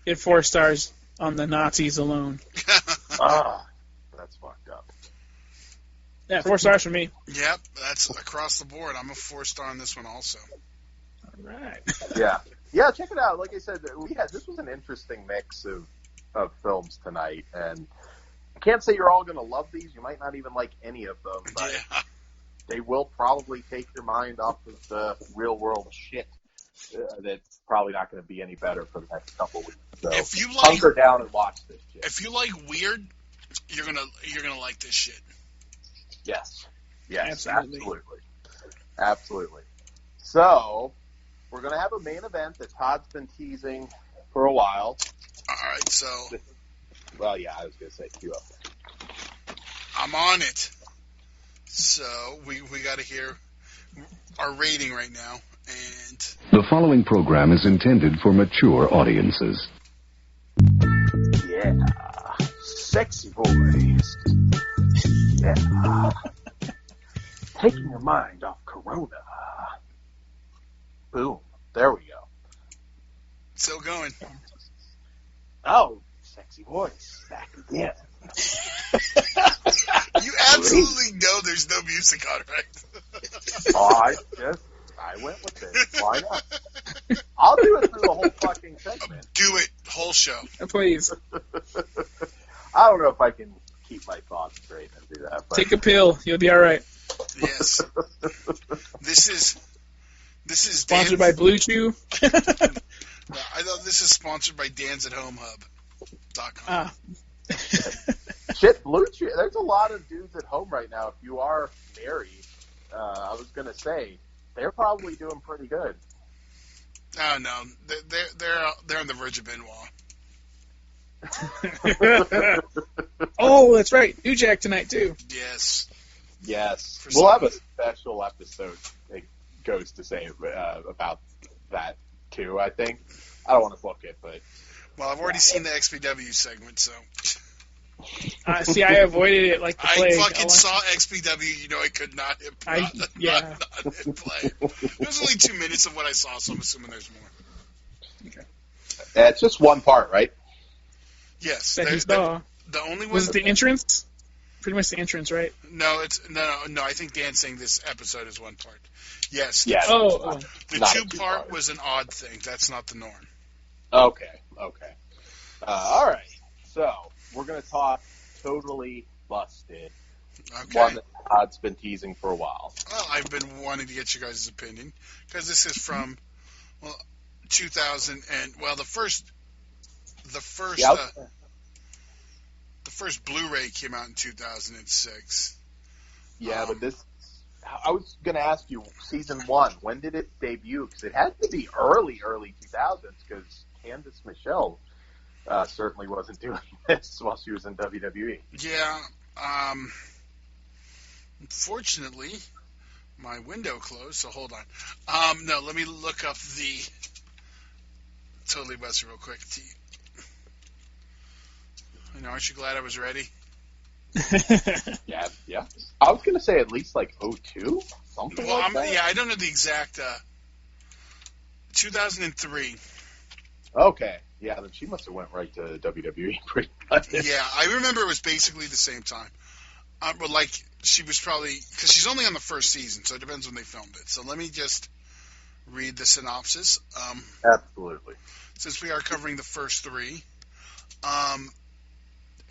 Speaker 8: it 4 stars on the Nazis alone.
Speaker 9: That's fucked up.
Speaker 8: Yeah, 4 stars for me.
Speaker 10: Yep, that's across the board. I'm a 4-star on this one also.
Speaker 8: All right.
Speaker 9: Yeah, check it out. Like I said, this was an interesting mix of films tonight, and I can't say you're all going to love these. You might not even like any of them, but they will probably take your mind off of the real world shit. That's probably not going to be any better for the next couple weeks. So
Speaker 10: if you
Speaker 9: hunker down and watch this shit.
Speaker 10: If you like weird, you're gonna like this shit.
Speaker 9: Yes, absolutely. So we're gonna have a main event that Todd's been teasing for a while.
Speaker 10: All right, so.
Speaker 9: Well, yeah, I was gonna say cue up.
Speaker 10: I'm on it. So we got to hear our rating right now. And
Speaker 11: the following program is intended for mature audiences.
Speaker 9: Yeah. Sexy boys. Yeah. Taking your mind off Corona. Boom. There we go.
Speaker 10: Still going.
Speaker 9: Oh, sexy boys. Back again.
Speaker 10: You absolutely know there's no music on, right?
Speaker 9: I went with it. Why not? I'll do it through the whole fucking segment.
Speaker 10: Do it. Whole show.
Speaker 8: Please.
Speaker 9: I don't know if I can keep my thoughts straight and do that. But...
Speaker 8: Take a pill. You'll be all right.
Speaker 10: Yes. This is
Speaker 8: sponsored by Blue Chew.
Speaker 10: I thought this is sponsored by dansathomehub.com.
Speaker 9: Shit, Blue Chew. There's a lot of dudes at home right now. If you are married, I was gonna say they're probably doing pretty good.
Speaker 10: Oh no, they're on the verge of Benoit.
Speaker 8: Oh, that's right. New Jack tonight too.
Speaker 10: Yes.
Speaker 9: We'll have a special episode that goes to say about that too. I think I don't want to book it, but
Speaker 10: I've already seen the XPW segment, so.
Speaker 8: See, I avoided it like the plague.
Speaker 10: I fucking saw XPW. You know, I could not hit play. It was only 2 minutes of what I saw, so I'm assuming there's more.
Speaker 8: Okay.
Speaker 9: It's just one part, right?
Speaker 10: Yes.
Speaker 8: That you saw.
Speaker 10: The only one.
Speaker 8: Was it the entrance? Pretty much the entrance, right?
Speaker 10: No, no. I think Dan saying this episode is one part. Yes.
Speaker 9: Yeah.
Speaker 8: Oh.
Speaker 10: The 2-part was an odd thing. That's not the norm.
Speaker 9: Okay. All right. So we're gonna talk Totally Busted.
Speaker 10: Okay.
Speaker 9: One that Todd's been teasing for a while.
Speaker 10: Well, I've been wanting to get you guys' opinion because this is from 2000 and the first Blu-ray came out in 2006.
Speaker 9: Yeah, but I was going to ask you, season 1, when did it debut? Because it had to be early 2000s, because Candice Michelle certainly wasn't doing this while she was in WWE.
Speaker 10: Yeah. Unfortunately, my window closed, so hold on. No, let me look up the Totally Busted real quick. Aren't you glad I was ready?
Speaker 9: Yeah. I was going to say at least like 02, something like that.
Speaker 10: Yeah, I don't know the exact. 2003.
Speaker 9: Okay. Yeah, then she must have went right to WWE pretty much.
Speaker 10: Yeah, I remember it was basically the same time. But she was probably, because she's only on the first season, so it depends when they filmed it. So let me just read the synopsis.
Speaker 9: Absolutely.
Speaker 10: Since we are covering the first 3.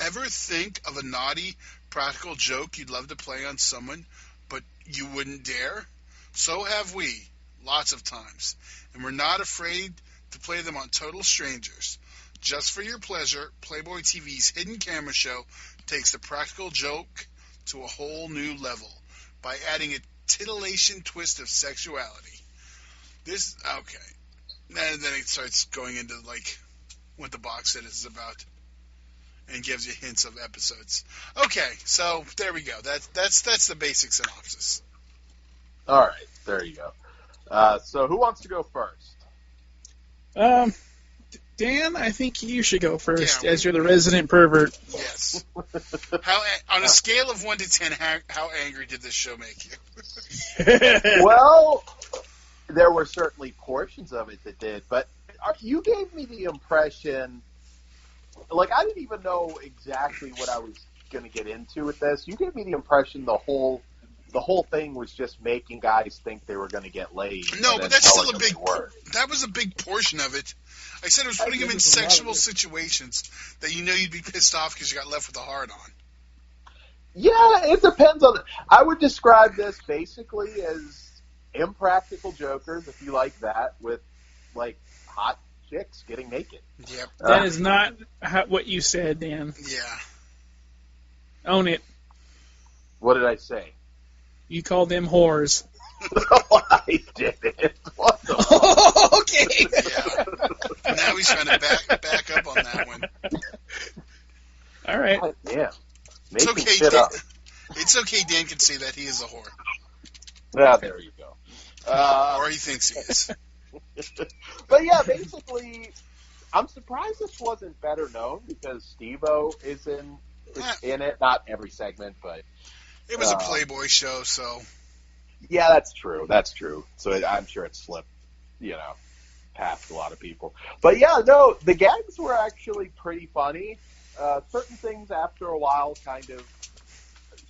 Speaker 10: Ever think of a naughty, practical joke you'd love to play on someone, but you wouldn't dare? So have we, lots of times. And we're not afraid to play them on total strangers. Just for your pleasure, Playboy TV's Hidden Camera Show takes the practical joke to a whole new level by adding a titillation twist of sexuality. Okay. And then it starts going into, what the box set is about. and gives you hints of episodes. Okay, so there we go. That's the basic synopsis.
Speaker 9: All right, there you go. So who wants to go first?
Speaker 8: Dan, I think you should go first, as you're the resident pervert.
Speaker 10: Yes. On a scale of 1 to 10, how angry did this show make you?
Speaker 9: Well, there were certainly portions of it that did, but you gave me the impression, like, I didn't even know exactly what I was going to get into with this. You gave me the impression the whole thing was just making guys think they were going to get laid.
Speaker 10: No, but that's still that was a big portion of it. I said it was putting him in sexual situations that you know you'd be pissed off because you got left with a hard on.
Speaker 9: Yeah, it depends on. I would describe this basically as impractical jokers, if you like that, with like hot chicks getting naked.
Speaker 10: Yep.
Speaker 8: That is not what you said, Dan.
Speaker 10: Yeah.
Speaker 8: Own it.
Speaker 9: What did I say?
Speaker 8: You called them whores.
Speaker 9: I didn't. What the
Speaker 8: okay.
Speaker 10: Yeah. Now he's trying to back up on that one.
Speaker 8: All right.
Speaker 9: Yeah.
Speaker 10: It's okay. Dan, it's okay. Dan can say that he is a whore.
Speaker 9: Yeah, there you go.
Speaker 10: Or he thinks he is.
Speaker 9: But yeah, basically, I'm surprised this wasn't better known because Steve-O is in it. Not every segment, but
Speaker 10: it was a Playboy show, so.
Speaker 9: Yeah, that's true. That's true. So I'm sure it slipped, past a lot of people. But yeah, no, the gags were actually pretty funny. Certain things after a while kind of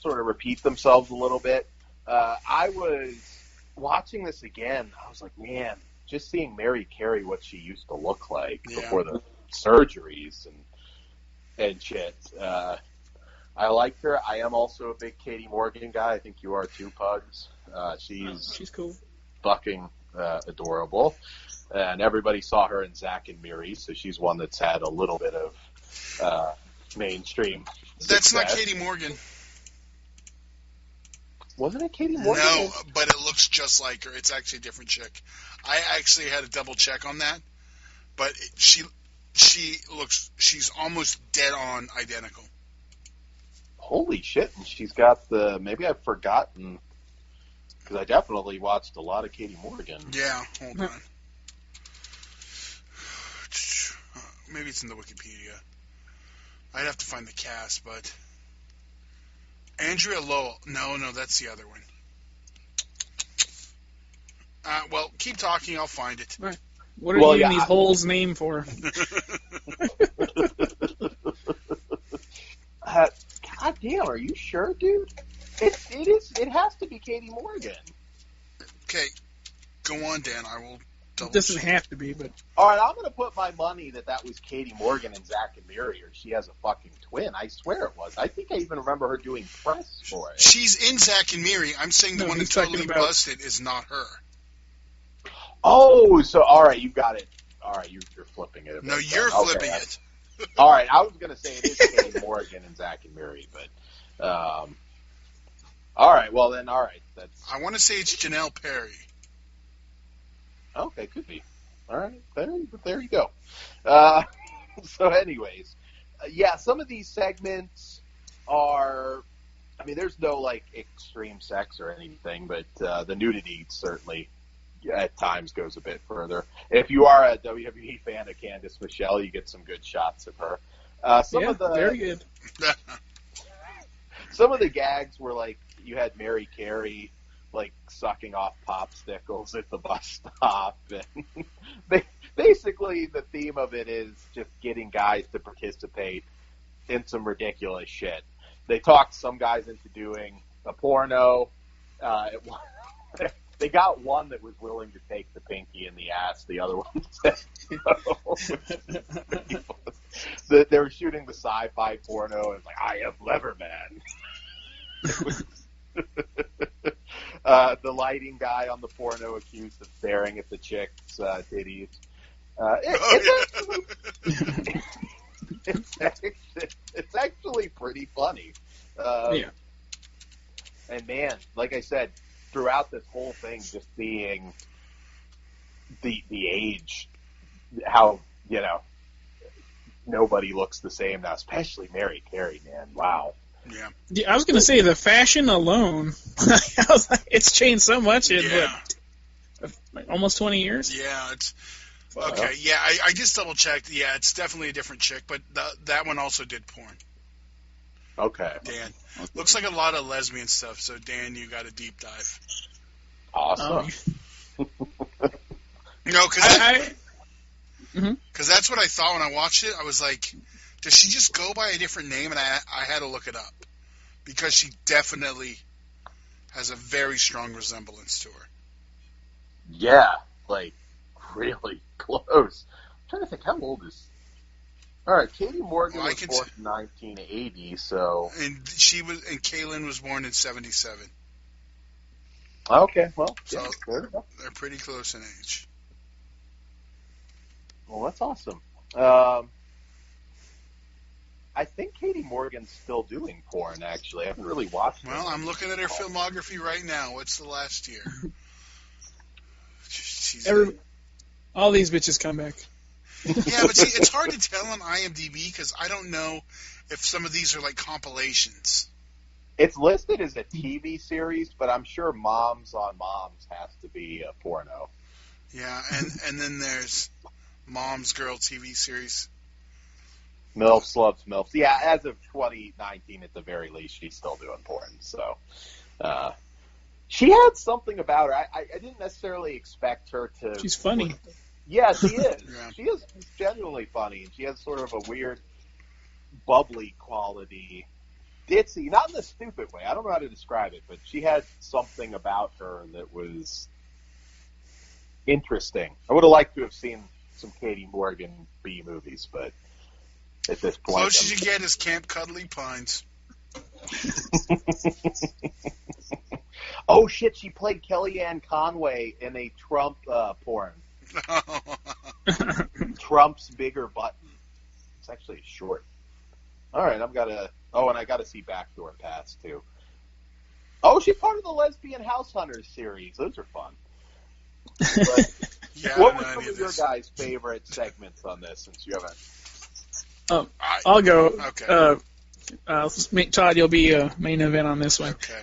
Speaker 9: sort of repeat themselves a little bit. I was watching this again. I was like, man, just seeing Mary Carey, what she used to look like before the surgeries and shit. I liked her. I am also a big Katie Morgan guy. I think you are too, Pugs. She's
Speaker 8: cool.
Speaker 9: Fucking adorable. And everybody saw her in Zack and Miri, so she's one that's had a little bit of mainstream
Speaker 10: That's
Speaker 9: success.
Speaker 10: not Katie Morgan.
Speaker 9: Wasn't it Katie Morgan?
Speaker 10: No, but it looks just like her. It's actually a different chick. I actually had to double check on that, but she's almost dead on identical.
Speaker 9: Holy shit! And she's got maybe I've forgotten because I definitely watched a lot of Katie Morgan.
Speaker 10: Yeah, hold on. Maybe it's in the Wikipedia. I'd have to find the cast, but Andrea Lowell. No, that's the other one. Well, keep talking. I'll find it.
Speaker 8: Right. What are you using these holes name for?
Speaker 9: God damn, are you sure, dude? It has to be Katie Morgan.
Speaker 10: Okay, go on, Dan. I will double
Speaker 8: It doesn't have to be, but...
Speaker 9: All right, I'm going to put my money that was Katie Morgan and Zack and Miri, or she has a fucking twin. I swear it was. I think I even remember her doing press for it.
Speaker 10: She's in Zack and Miri. I'm saying the one that's totally busted is not her.
Speaker 9: Oh, so, all right, you got it. All right, you're flipping it.
Speaker 10: No, you're flipping it.
Speaker 9: All right, I was going to say it is Katie Morgan and Zack and Miri, but... all right, well then, all right.
Speaker 10: I want to say it's Janelle Perry.
Speaker 9: Okay, could be. All right, there you go. So anyways, yeah, some of these segments are... I mean, there's no, extreme sex or anything, but the nudity certainly... at times goes a bit further. If you are a WWE fan of Candice Michelle, you get some good shots of her.
Speaker 8: Very good.
Speaker 9: Some of the gags were you had Mary Carey sucking off popsicles at the bus stop, and basically the theme of it is just getting guys to participate in some ridiculous shit. They talked some guys into doing a porno. They got one that was willing to take the pinky in the ass. The other one said no. They were shooting the sci-fi porno, and I am Leverman. The lighting guy on the porno accused of staring at the chick's titties. It's actually pretty funny.
Speaker 8: Yeah.
Speaker 9: And man, like I said, throughout this whole thing, just seeing the age, how, nobody looks the same now, especially Mary Carey, man. Wow.
Speaker 10: Yeah.
Speaker 8: Yeah, I was going to say, the fashion alone, I was like, it's changed so much in, what, almost 20 years?
Speaker 10: Yeah, it's... Okay, yeah, I just double-checked. Yeah, it's definitely a different chick, but that one also did porn.
Speaker 9: Okay.
Speaker 10: Dan. Looks like a lot of lesbian stuff, so Dan, you got a deep dive.
Speaker 9: Awesome.
Speaker 10: No, because that's what I thought when I watched it. I was like, does she just go by a different name? And I had to look it up. Because she definitely has a very strong resemblance to her.
Speaker 9: Yeah, like, really close. I'm trying to think, how old is... All right, Katie Morgan was born in 1980, so...
Speaker 10: And Kaylin was born in 77.
Speaker 9: Okay, well,
Speaker 10: so
Speaker 9: yeah,
Speaker 10: they're pretty close in age.
Speaker 9: Well, that's awesome. I think Katie Morgan's still doing porn, actually. I haven't really watched it.
Speaker 10: Well, I'm looking at her filmography right now. What's the last year?
Speaker 8: All these bitches come back.
Speaker 10: Yeah, but see, it's hard to tell on IMDb because I don't know if some of these are like compilations.
Speaker 9: It's listed as a TV series, but I'm sure Moms on Moms has to be a porno.
Speaker 10: Yeah, and then there's Mom's Girl TV series.
Speaker 9: MILFs loves MILFs. Yeah, as of 2019, at the very least, she's still doing porn. So, she had something about her. I didn't necessarily expect her to...
Speaker 8: She's funny.
Speaker 9: Yeah, she is.
Speaker 10: Yeah.
Speaker 9: She is genuinely funny, and she has sort of a weird, bubbly quality. Ditzy, not in a stupid way. I don't know how to describe it, but she had something about her that was interesting. I would have liked to have seen some Katie Morgan B movies, but at this point...
Speaker 10: Closest you get is Camp Cuddly Pines.
Speaker 9: Oh, shit, she played Kellyanne Conway in a Trump porn. Trump's Bigger Button. It's actually short. All right, I've got to... Oh, and I got to see Backdoor Pass, too. Oh, she's part of the Lesbian House Hunters series. Those are fun. But
Speaker 10: yeah,
Speaker 9: what were some of your guys' favorite segments on this, since you haven't...
Speaker 8: I'll go.
Speaker 10: Okay.
Speaker 8: Todd, you'll be a main event on this one.
Speaker 10: Okay.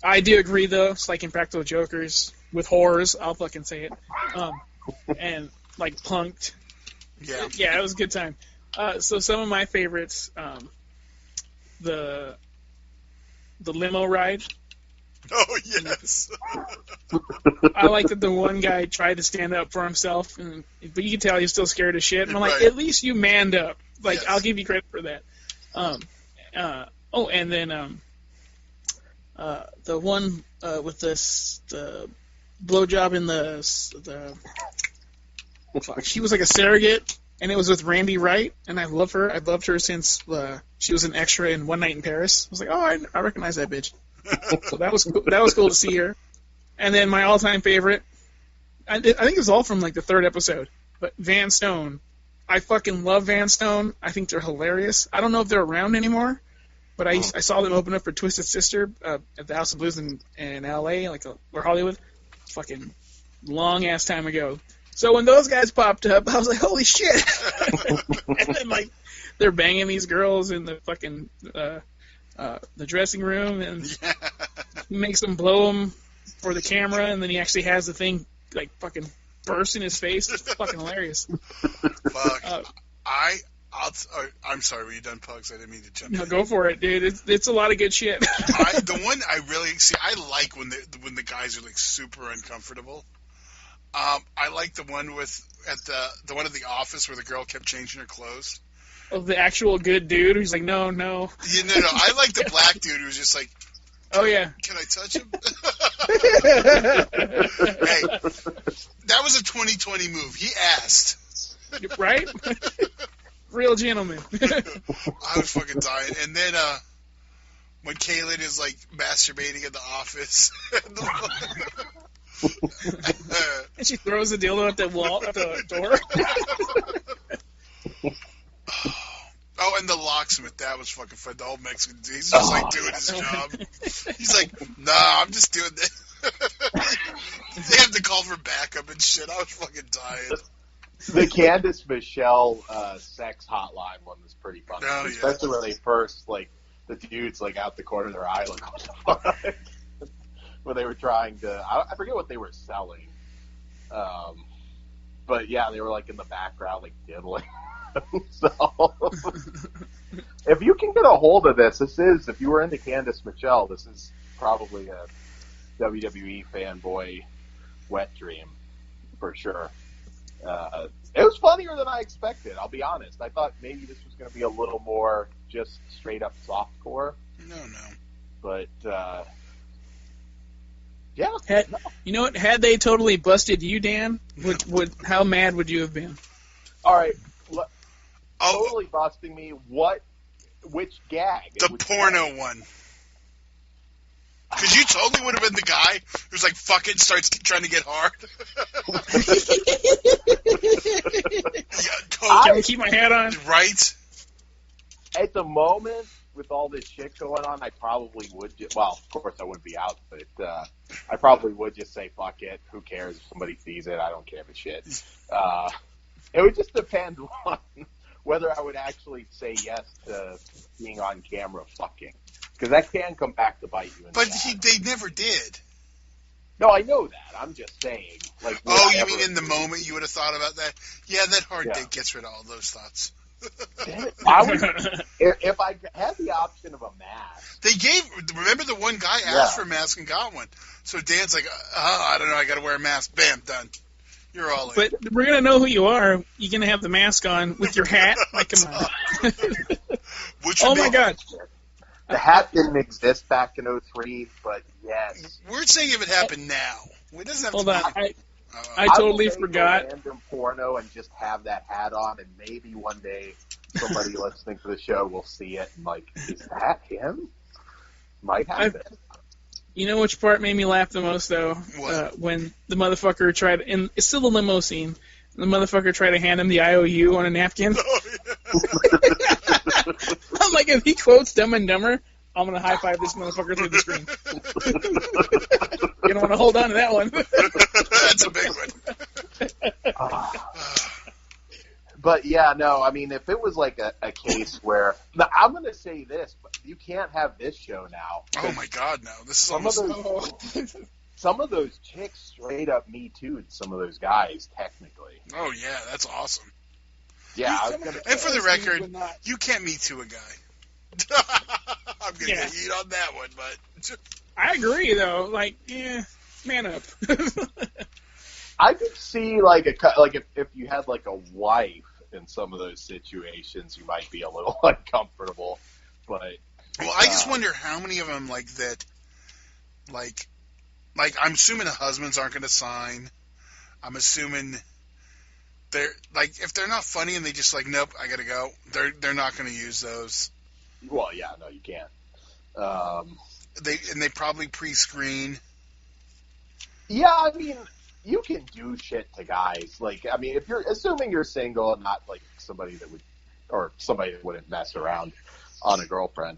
Speaker 8: I do agree, though. It's like in Practical Jokers with horrors. I'll fucking say it. And like Punked. Yeah, it was a good time. So some of my favorites, the limo ride.
Speaker 10: Oh, yes.
Speaker 8: I like that the one guy tried to stand up for himself, but you can tell he's still scared as shit. And I'm like,
Speaker 10: Right.
Speaker 8: at least you manned up. Like,
Speaker 10: Yes.
Speaker 8: I'll give you credit for that. And then the one with the blowjob in the fuck, she was like a surrogate, and it was with Randy Wright, and I love her. I've loved her since she was an extra in One Night in Paris. I was like, oh, I recognize that bitch. So that was cool. That was cool to see her. And then my all-time favorite, I think it was all from like the third episode, but Van Stone. I fucking love Van Stone. I think they're hilarious. I don't know if they're around anymore, but I saw them open up for Twisted Sister at the House of Blues in L.A., or Hollywood, fucking long-ass time ago. So when those guys popped up, I was like, holy shit. And then, like, they're banging these girls in the fucking the dressing room, and he makes them blow them for the camera, and then he actually has the thing, like, fucking burst in his face. It's fucking hilarious.
Speaker 10: Fuck. I'm sorry, were you done, Pugs? I didn't mean to jump in.
Speaker 8: No, go for it, dude. It's a lot of good shit.
Speaker 10: The one I really see, I like when the guys are like super uncomfortable. I like the one the one at the office where the girl kept changing her clothes.
Speaker 8: Oh, the actual good dude who's like, no.
Speaker 10: No. I like the black dude who's just like,
Speaker 8: oh yeah,
Speaker 10: can I touch him? Hey, that was a 2020 move. He asked.
Speaker 8: Right? Real gentleman.
Speaker 10: I was fucking dying. And then when Kaylin is like masturbating in the office.
Speaker 8: And she throws the dildo at the wall, at the door.
Speaker 10: Oh, and the locksmith, that was fucking fun. The old Mexican dude, he's just like doing his job. He's like, nah, I'm just doing this. They have to call for backup and shit. I was fucking dying.
Speaker 9: The Candace Michelle sex hotline one was pretty funny, especially when they first the dudes out the corner of their eye what the fuck, when they were trying to I forget what they were selling, but yeah, they were in the background diddling. So if you can get a hold of this if you were into Candace Michelle, this is probably a WWE fanboy wet dream for sure. It was funnier than I expected, I'll be honest. I thought maybe this was going to be a little more just straight up softcore.
Speaker 10: No.
Speaker 9: But, yeah.
Speaker 8: You know what? Had they totally busted you, Dan, how mad would you have been?
Speaker 9: All right. Totally busting me. Which gag?
Speaker 10: The porno one. Because you totally would have been the guy who's like, fuck it, starts trying to get hard.
Speaker 8: Can I keep my hat on?
Speaker 10: Right?
Speaker 9: At the moment, with all this shit going on, I probably would well, of course I wouldn't be out, but I probably would just say, fuck it, who cares if somebody sees it, I don't give a shit. It would just depend on whether I would actually say yes to being on camera fucking. Because that can come back to bite you.
Speaker 10: But they never did.
Speaker 9: No, I know that. I'm just saying.
Speaker 10: You mean in the moment you would have thought about that? Yeah, that hard date gets rid of all those thoughts.
Speaker 9: If I had the option of a mask.
Speaker 10: Remember the one guy asked for a mask and got one. So Dan's like, I don't know, I got to wear a mask. Bam, done. You're all in.
Speaker 8: But we're going to know who you are. You're going to have the mask on with your hat. Come on. Oh, my God.
Speaker 9: The hat didn't exist back in 2003, but yes.
Speaker 10: We're saying if it happened now. It doesn't have
Speaker 8: Hold
Speaker 10: to
Speaker 8: on.
Speaker 10: be.
Speaker 8: I totally forgot.
Speaker 9: Random porno and just have that hat on, and maybe one day somebody listening to the show will see it and is that him? Might happen.
Speaker 8: You know which part made me laugh the most, though? When the motherfucker tried, and it's still the limo scene, the motherfucker tried to hand him the IOU on a napkin.
Speaker 10: Oh, yeah.
Speaker 8: I'm like, if he quotes Dumb and Dumber, I'm going to high-five this motherfucker through the screen. You don't want to hold on to that one.
Speaker 10: That's a big one.
Speaker 9: But, yeah, no, I mean, if it was a case where... Now, I'm going to say this, but you can't have this show now.
Speaker 10: Oh, my God, no. This is almost...
Speaker 9: Some of those chicks straight up Me Too'd some of those guys, technically.
Speaker 10: Oh, yeah, that's awesome.
Speaker 9: Yeah,
Speaker 10: and for the record, you can't Me Too a guy. I'm going to get heat on that one, but...
Speaker 8: I agree, though. Man up.
Speaker 9: I could see, if you had, a wife in some of those situations, you might be a little uncomfortable, but...
Speaker 10: Well, I just wonder how many of them that, I'm assuming the husbands aren't going to sign. I'm assuming... They're if they're not funny and they just nope, I gotta go. They're not going to use those.
Speaker 9: Well, yeah, no, you can't.
Speaker 10: They probably pre-screen.
Speaker 9: Yeah, I mean, you can do shit to guys. If you're assuming you're single and not somebody that would, or somebody that wouldn't mess around on a girlfriend,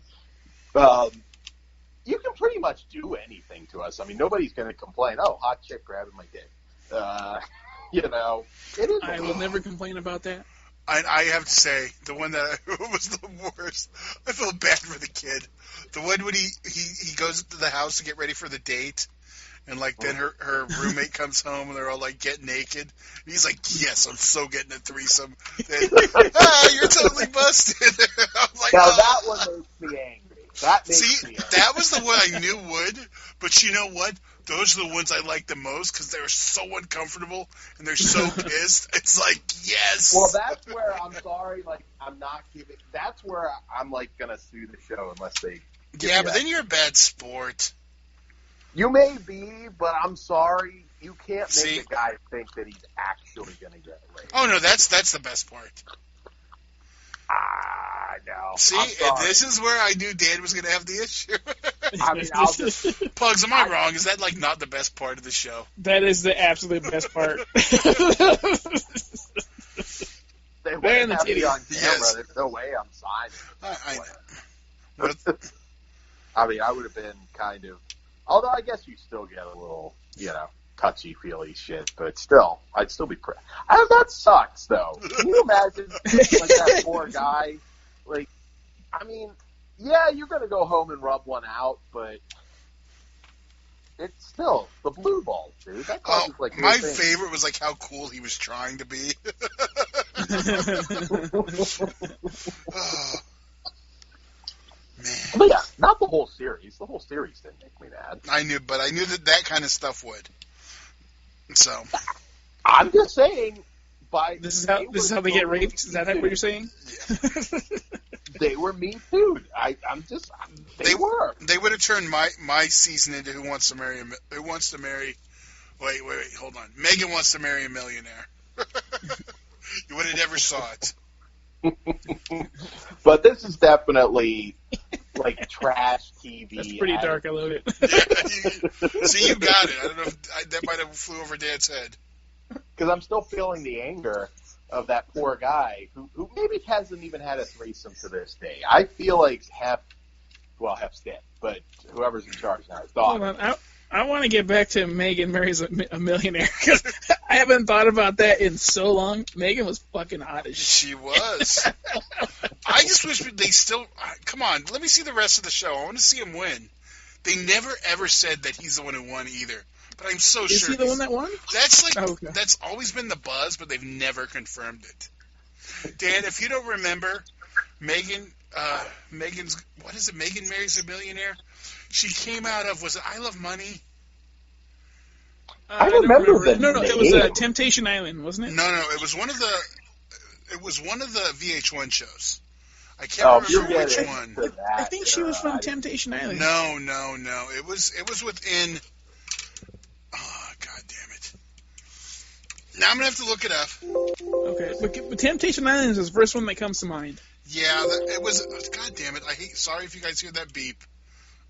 Speaker 9: you can pretty much do anything to us. I mean, nobody's going to complain. Oh, hot chick grabbing my dick. It is.
Speaker 8: I will never complain about that.
Speaker 10: I have to say, the one that was the worst. I feel bad for the kid. The one when he goes to the house to get ready for the date, and then her roommate comes home and they're all get naked. And he's like, "Yes, I'm so getting a threesome." And, you're totally busted. I'm like,
Speaker 9: now that one makes me angry. That makes me angry.
Speaker 10: That was the one I knew would. But you know what? Those are the ones I like the most because they're so uncomfortable and they're so pissed. It's yes.
Speaker 9: Well, that's where I'm sorry. I'm not giving. That's where I'm gonna sue the show unless they.
Speaker 10: Yeah, but then you're a bad sport.
Speaker 9: You may be, but I'm sorry. You can't make a guy think that he's actually gonna get raped.
Speaker 10: Oh no, that's the best part.
Speaker 9: No.
Speaker 10: See, this is where I knew Dan was going to have the issue.
Speaker 9: I mean, I'll just...
Speaker 10: Pugs, am I wrong? Is that, not the best part of the show?
Speaker 8: That is the absolute best part.
Speaker 9: They wouldn't have me on camera. There's no way I'm signing.
Speaker 10: I know.
Speaker 9: I mean, I would have been kind of... Although I guess you still get a little, touchy-feely shit, but still, I'd still be that sucks, though. Can you imagine, like, that poor guy? Like, I mean, yeah, you're going to go home and rub one out, but it's still the blue balls, dude. That causes, like,
Speaker 10: my favorite was, like, how cool he was trying to be. Oh, man.
Speaker 9: But yeah, not the whole series. The whole series didn't make me mad.
Speaker 10: I knew that kind of stuff would. So,
Speaker 9: I'm just saying.
Speaker 8: This is how they get raped. Is that what you're saying?
Speaker 10: Yeah.
Speaker 9: They were me too. They were.
Speaker 10: They would have turned my season into Who Wants to Marry. Wait, hold on. Megan Wants to Marry a Millionaire. You would have never saw it.
Speaker 9: But this is definitely like trash TV.
Speaker 8: That's pretty dark. I love it.
Speaker 10: Yeah, see, you got it. I don't know if that might have flew over Dad's head.
Speaker 9: Because I'm still feeling the anger of that poor guy who maybe hasn't even had a threesome to this day. I feel like Hef's dead, but whoever's in charge now is
Speaker 8: Hold on. I want to get back to Megan marries a millionaire because I haven't thought about that in so long. Megan was fucking hot as shit.
Speaker 10: She was. I just wish they still... Come on, let me see the rest of the show. I want to see him win. They never, ever said that he's the one who won either. But I'm so sure...
Speaker 8: Is he the one that won?
Speaker 10: That's always been the buzz, but they've never confirmed it. Dan, if you don't remember, Megan's... What is it? Megan Marries a Millionaire? She came out of... Was it I Love Money?
Speaker 9: I remember that.
Speaker 8: No, it was Temptation Island, wasn't it?
Speaker 10: No, it was one of the... It was one of the VH1 shows. I can't remember which one.
Speaker 8: I think she was from Temptation Island.
Speaker 10: No. It was within... Oh, God damn it. Now I'm going to have to look it up.
Speaker 8: Okay, but Temptation Island is the first one that comes to mind.
Speaker 10: Yeah, it was... God damn it. Sorry if you guys hear that beep.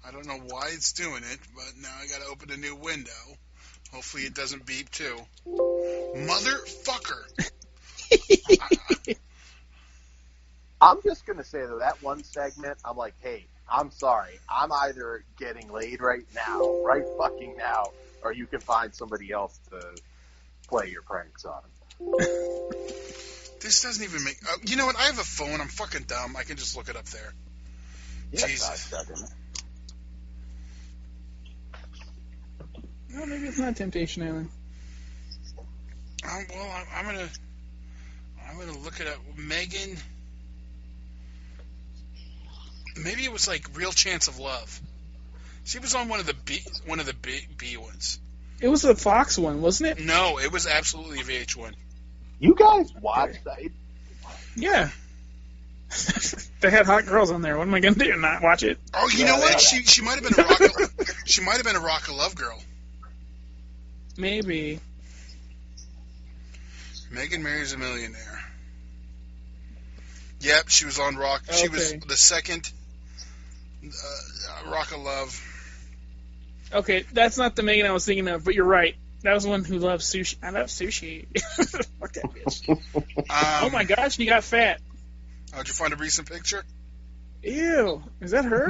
Speaker 10: I don't know why it's doing it, but now I got to open a new window. Hopefully it doesn't beep, too. Motherfucker.
Speaker 9: I'm just going to say that one segment, I'm like, hey, I'm sorry. I'm either getting laid right fucking now, or you can find somebody else to play your pranks on.
Speaker 10: This doesn't even make... you know what? I have a phone. I'm fucking dumb. I can just look it up there.
Speaker 9: Yeah,
Speaker 10: Jesus.
Speaker 8: No, maybe it's not Temptation Island.
Speaker 10: Well, I'm gonna look it up. Megan... Maybe it was like Real Chance of Love. She was on one of the B ones.
Speaker 8: It was the Fox one, wasn't it?
Speaker 10: No, it was absolutely VH1.
Speaker 9: You guys watched that?
Speaker 8: Yeah. They had hot girls on there. What am I gonna do? Not watch it?
Speaker 10: Oh, you know what? She might have been a she might have been a Rock of Love girl.
Speaker 8: Maybe.
Speaker 10: Megan Marries a Millionaire. Yep, she was on Rock.
Speaker 8: Okay.
Speaker 10: She was the second Rock of Love.
Speaker 8: Okay, that's not the Megan I was thinking of, but you're right. That was the one who loves sushi. I love sushi. Fuck that bitch. Oh my gosh, she got fat.
Speaker 10: Did you find a recent picture?
Speaker 8: Ew. Is that her?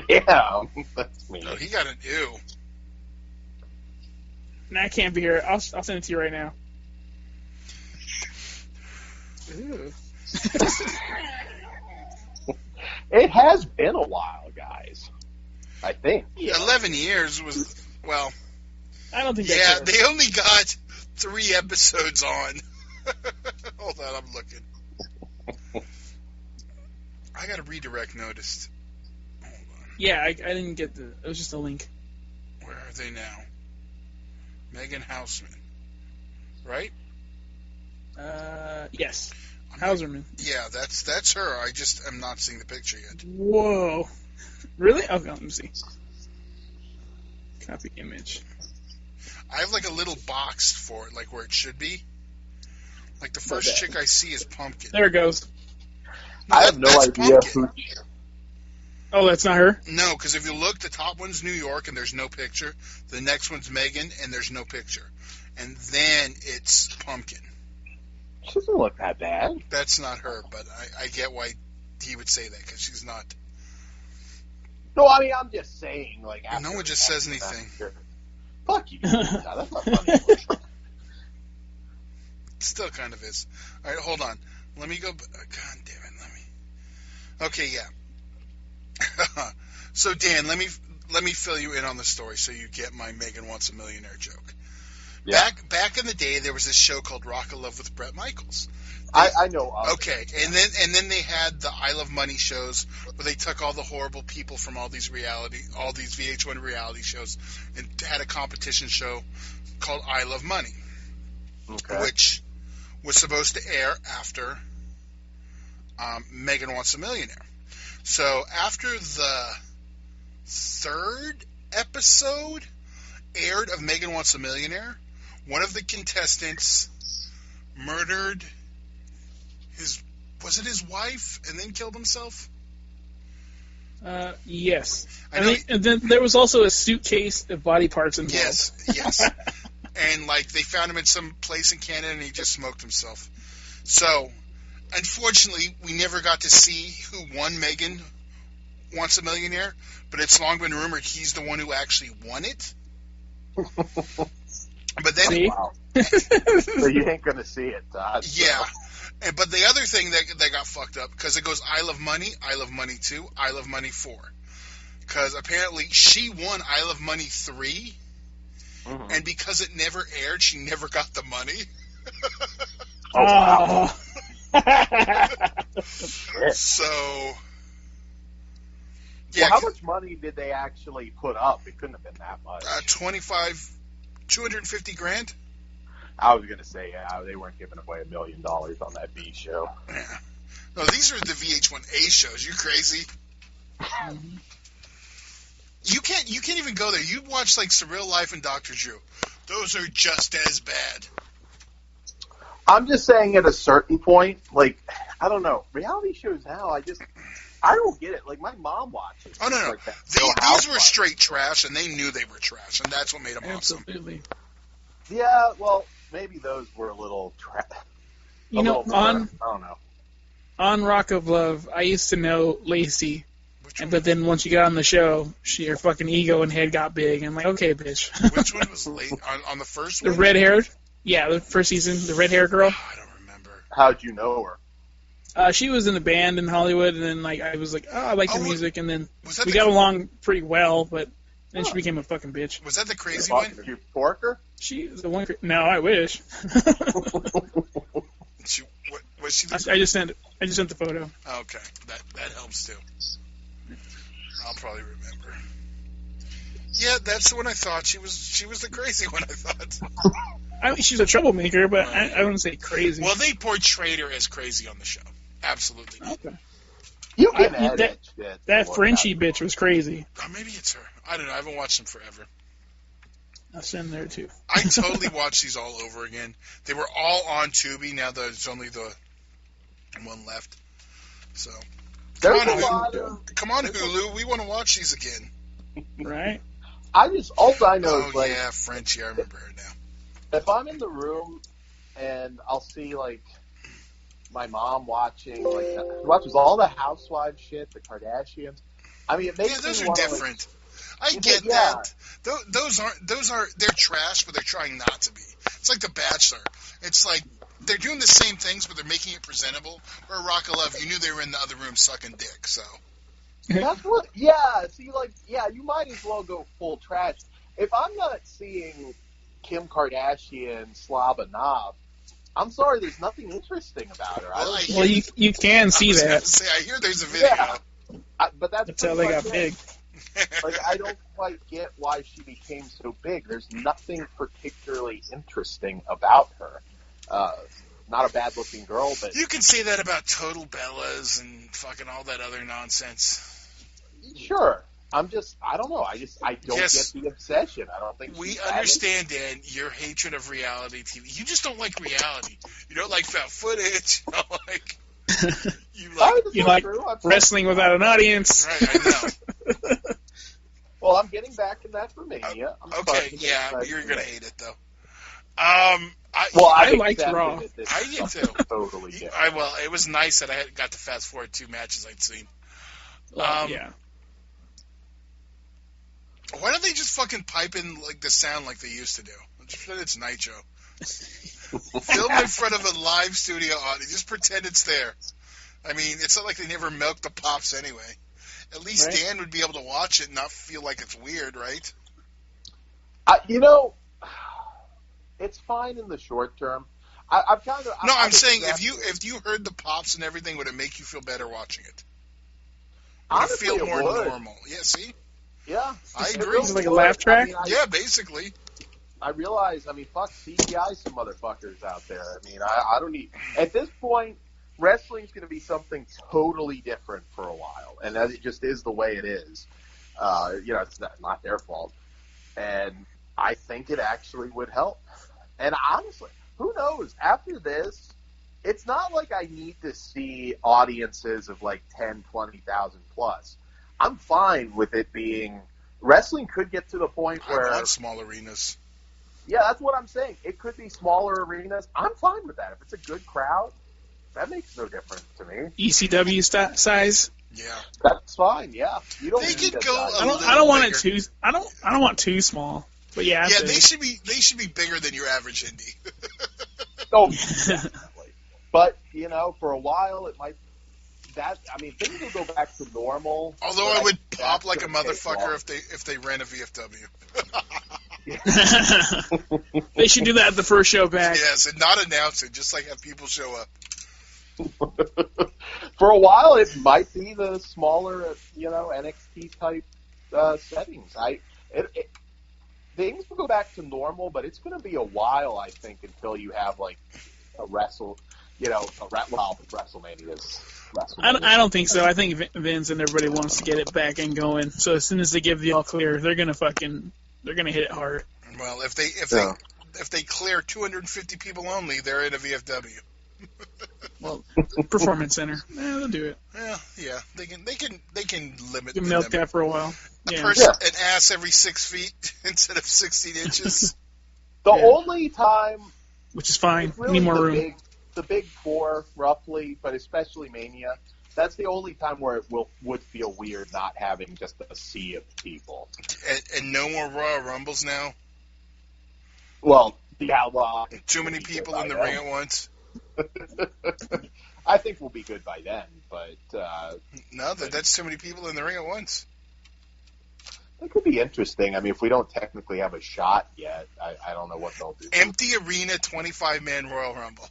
Speaker 9: Damn. That's me.
Speaker 10: No, he got an ew.
Speaker 8: Nah, I can't be here. I'll send it to you right now. Ew.
Speaker 9: It has been a while, guys. I think.
Speaker 10: Yeah. 11 years was, well...
Speaker 8: I don't think
Speaker 10: yeah,
Speaker 8: that's
Speaker 10: they only got 3 episodes on. Hold on, I'm looking. I got a redirect noticed. Hold on.
Speaker 8: Yeah, I didn't get it was just a link.
Speaker 10: Where are they now? Megan Houseman. Right?
Speaker 8: Yes. Hauserman.
Speaker 10: Yeah, that's her. I just am not seeing the picture yet.
Speaker 8: Whoa. Really? Okay, let me see. Copy image.
Speaker 10: I have like a little box for it, like where it should be. Like the first chick I see is Pumpkin.
Speaker 8: There it goes.
Speaker 10: No,
Speaker 9: I have no idea who.
Speaker 8: Oh, that's not her?
Speaker 10: No, because if you look, the top one's New York and there's no picture. The next one's Megan and there's no picture. And then it's Pumpkin.
Speaker 9: She doesn't look that bad.
Speaker 10: That's not her, but I get why he would say that, because she's not.
Speaker 9: No, I mean, I'm just saying, like...
Speaker 10: No one just says anything.
Speaker 9: Fuck you. That's not funny.
Speaker 10: Still kind of is. All right, hold on. Let me go. God damn it. Okay, yeah. So Dan, let me fill you in on the story so you get my Megan Wants a Millionaire joke.
Speaker 9: Yeah.
Speaker 10: Back in the day, there was this show called Rock of Love with Bret Michaels.
Speaker 9: I know.
Speaker 10: Okay, and then they had the I Love Money shows where they took all the horrible people from all these VH1 reality shows and had a competition show called I Love Money, which was supposed to air after Megan Wants a Millionaire. So after the third episode aired of Megan Wants a Millionaire, one of the contestants murdered his wife and then killed himself?
Speaker 8: Yes. And then there was also a suitcase of body parts involved.
Speaker 10: Yes. And they found him in some place in Canada and he just smoked himself. So, unfortunately, we never got to see who won Megan Wants a Millionaire, but it's long been rumored he's the one who actually won it. But then,
Speaker 9: so you ain't gonna see it, Todd.
Speaker 10: Yeah. But the other thing that got fucked up, because it goes I Love Money 2, I Love Money 4. Because apparently she won I Love Money 3, and because it never aired, she never got the money.
Speaker 9: Oh, wow.
Speaker 10: So,
Speaker 9: yeah. Well, how much money did they actually put up? It couldn't have been that much.
Speaker 10: $250,000.
Speaker 9: I was gonna say, they weren't giving away $1 million on that B show.
Speaker 10: Yeah. No, these are the VH1A shows. You crazy? You can't even go there. You watch Surreal Life and Dr. Drew. Those are just as bad.
Speaker 9: I'm just saying at a certain point, I don't know, reality shows now, I don't get it. My mom watches.
Speaker 10: Oh, no. These were straight trash, and they knew they were trash, and that's what made them
Speaker 8: Absolutely.
Speaker 10: awesome.
Speaker 9: Yeah, well, maybe those were a little trash.
Speaker 8: I don't
Speaker 9: know.
Speaker 8: On Rock of Love, I used to know Lacey, but then once you got on the show, her fucking ego and head got big, and I'm like, okay, bitch.
Speaker 10: Which one was late on the first one?
Speaker 8: The red-haired? Yeah, the first season, the red-haired girl.
Speaker 10: Oh, I don't remember.
Speaker 9: How'd you know
Speaker 8: her? She was in a band in Hollywood, and then I was like, I like the music, and then we got along pretty well, but then she became a fucking bitch.
Speaker 10: Was that the crazy one?
Speaker 9: Did you fork her?
Speaker 8: She was the one. No, I wish.
Speaker 10: Was she?
Speaker 8: I just sent the photo.
Speaker 10: Okay, that helps too. I'll probably remember. Yeah, that's the one I thought. She was the crazy one, I thought.
Speaker 8: I mean, she's a troublemaker, but I wouldn't say crazy.
Speaker 10: Well, they portrayed her as crazy on the show. Absolutely.
Speaker 8: Okay.
Speaker 9: You can edit
Speaker 8: that Frenchie bitch was crazy.
Speaker 10: Oh, maybe it's her. I don't know. I haven't watched them forever.
Speaker 8: I'll send there too.
Speaker 10: I totally watched these all over again. They were all on Tubi. Now there's only the one left. So come on, Hulu. We want to watch these again.
Speaker 8: Right.
Speaker 9: All I know is
Speaker 10: yeah, Frenchie. I remember her now.
Speaker 9: If I'm in the room and I'll see my mom watching watches all the housewives shit, the Kardashians. I mean, it makes
Speaker 10: those
Speaker 9: me
Speaker 10: are different. I get that. Those aren't. They're trash, but they're trying not to be. It's like The Bachelor. It's like they're doing the same things, but they're making it presentable. Or Rock of Love, you knew they were in the other room sucking dick. So
Speaker 9: that's what. Yeah. See, you might as well go full trash. If I'm not seeing Kim Kardashian slob a knob, I'm sorry, there's nothing interesting about her.
Speaker 8: Well, you can see that.
Speaker 10: I hear there's a video.
Speaker 9: Yeah. But that's
Speaker 8: how they got big.
Speaker 9: I don't quite get why she became so big. There's nothing particularly interesting about her. Not a bad-looking girl, but...
Speaker 10: You can say that about Total Bellas and fucking all that other nonsense.
Speaker 9: Sure. I don't know. I don't get the obsession. I don't think
Speaker 10: we understand, Dan, your hatred of reality TV. You just don't like reality. You don't like found footage.
Speaker 8: You like wrestling without an audience.
Speaker 10: Right, I know.
Speaker 9: Well, I'm getting back in that Romania.
Speaker 10: Okay, yeah, you're going to hate it, though.
Speaker 8: I liked Raw.
Speaker 10: I did, too.
Speaker 9: Totally did.
Speaker 10: Well, it was nice that I got to fast-forward 2 matches I'd seen.
Speaker 8: Yeah.
Speaker 10: Why don't they just fucking pipe in like the sound like they used to do? Just pretend it's Nitro. Film in front of a live studio audience. Just pretend it's there. I mean, it's not like they never milked the pops anyway. At least
Speaker 9: Right.
Speaker 10: Dan would be able to watch it and not feel like it's weird, right?
Speaker 9: It's fine in the short term. I'm kind of
Speaker 10: No, I'm saying if you heard the pops and everything, would it make you feel better watching it? Would
Speaker 9: honestly,
Speaker 10: it feel more
Speaker 9: would.
Speaker 10: normal? Yeah, see?
Speaker 9: Yeah,
Speaker 10: I
Speaker 9: it
Speaker 10: agree.
Speaker 9: really
Speaker 8: Like a
Speaker 9: would.
Speaker 8: laugh track?
Speaker 10: Yeah, basically.
Speaker 9: I realize. Fuck CGI some motherfuckers out there. I don't need. At this point, wrestling's going to be something totally different for a while, and that it just is the way it is. It's not their fault, and I think it actually would help. And honestly, who knows? After this, it's not like I need to see audiences of like 10, 20,000 plus. I'm fine with it being. Wrestling could get to the point where.
Speaker 10: I want small arenas.
Speaker 9: Yeah, that's what I'm saying. It could be smaller arenas. I'm fine with that. If it's a good crowd, that makes no difference to me.
Speaker 8: ECW size.
Speaker 10: Yeah,
Speaker 9: That's fine. Yeah, you don't.
Speaker 10: They
Speaker 9: need
Speaker 10: could
Speaker 9: that
Speaker 10: go
Speaker 9: size.
Speaker 10: a little
Speaker 8: I don't want it
Speaker 10: bigger.
Speaker 8: too. I don't want too small. But yeah,
Speaker 10: Yeah, they should be bigger than your average indie.
Speaker 9: Oh, definitely. But for a while, it might. Things will go back to normal.
Speaker 10: Although
Speaker 9: but
Speaker 10: I would
Speaker 9: think
Speaker 10: pop
Speaker 9: that's
Speaker 10: like a
Speaker 9: gonna take
Speaker 10: motherfucker
Speaker 9: long.
Speaker 10: if they ran a VFW.
Speaker 8: They should do that at the first show back.
Speaker 10: Yes, and not announce it, just like have people show up.
Speaker 9: For a while, it might be the smaller, NXT type settings. Things will go back to normal, but it's going to be a while, I think, until you have like a WrestleMania is WrestleMania.
Speaker 8: I don't think so. I think Vince and everybody wants to get it back and going. So as soon as they give the all clear, they're gonna hit it hard.
Speaker 10: Well, if they clear 250 people only, they're in a VFW.
Speaker 8: Well, Performance Center, they'll do it.
Speaker 10: Yeah, they can limit
Speaker 8: You
Speaker 10: the
Speaker 8: milk
Speaker 10: number.
Speaker 8: that for a while.
Speaker 10: A
Speaker 8: Yeah.
Speaker 10: person, an ass every 6 feet instead of 16 inches.
Speaker 9: The only time,
Speaker 8: Which is fine.
Speaker 9: it's really
Speaker 8: Need more room.
Speaker 9: the big four, roughly, but especially Mania. That's the only time where it would feel weird not having just a sea of people.
Speaker 10: And no more Royal Rumbles now.
Speaker 9: Well, the Outlaw.
Speaker 10: Too many people in the ring at once.
Speaker 9: I think we'll be good by then, but
Speaker 10: No, that's too many people in the ring at once.
Speaker 9: it could be interesting. If we don't technically have a shot yet, I don't know what they'll do.
Speaker 10: Empty arena, 25-man Royal Rumble.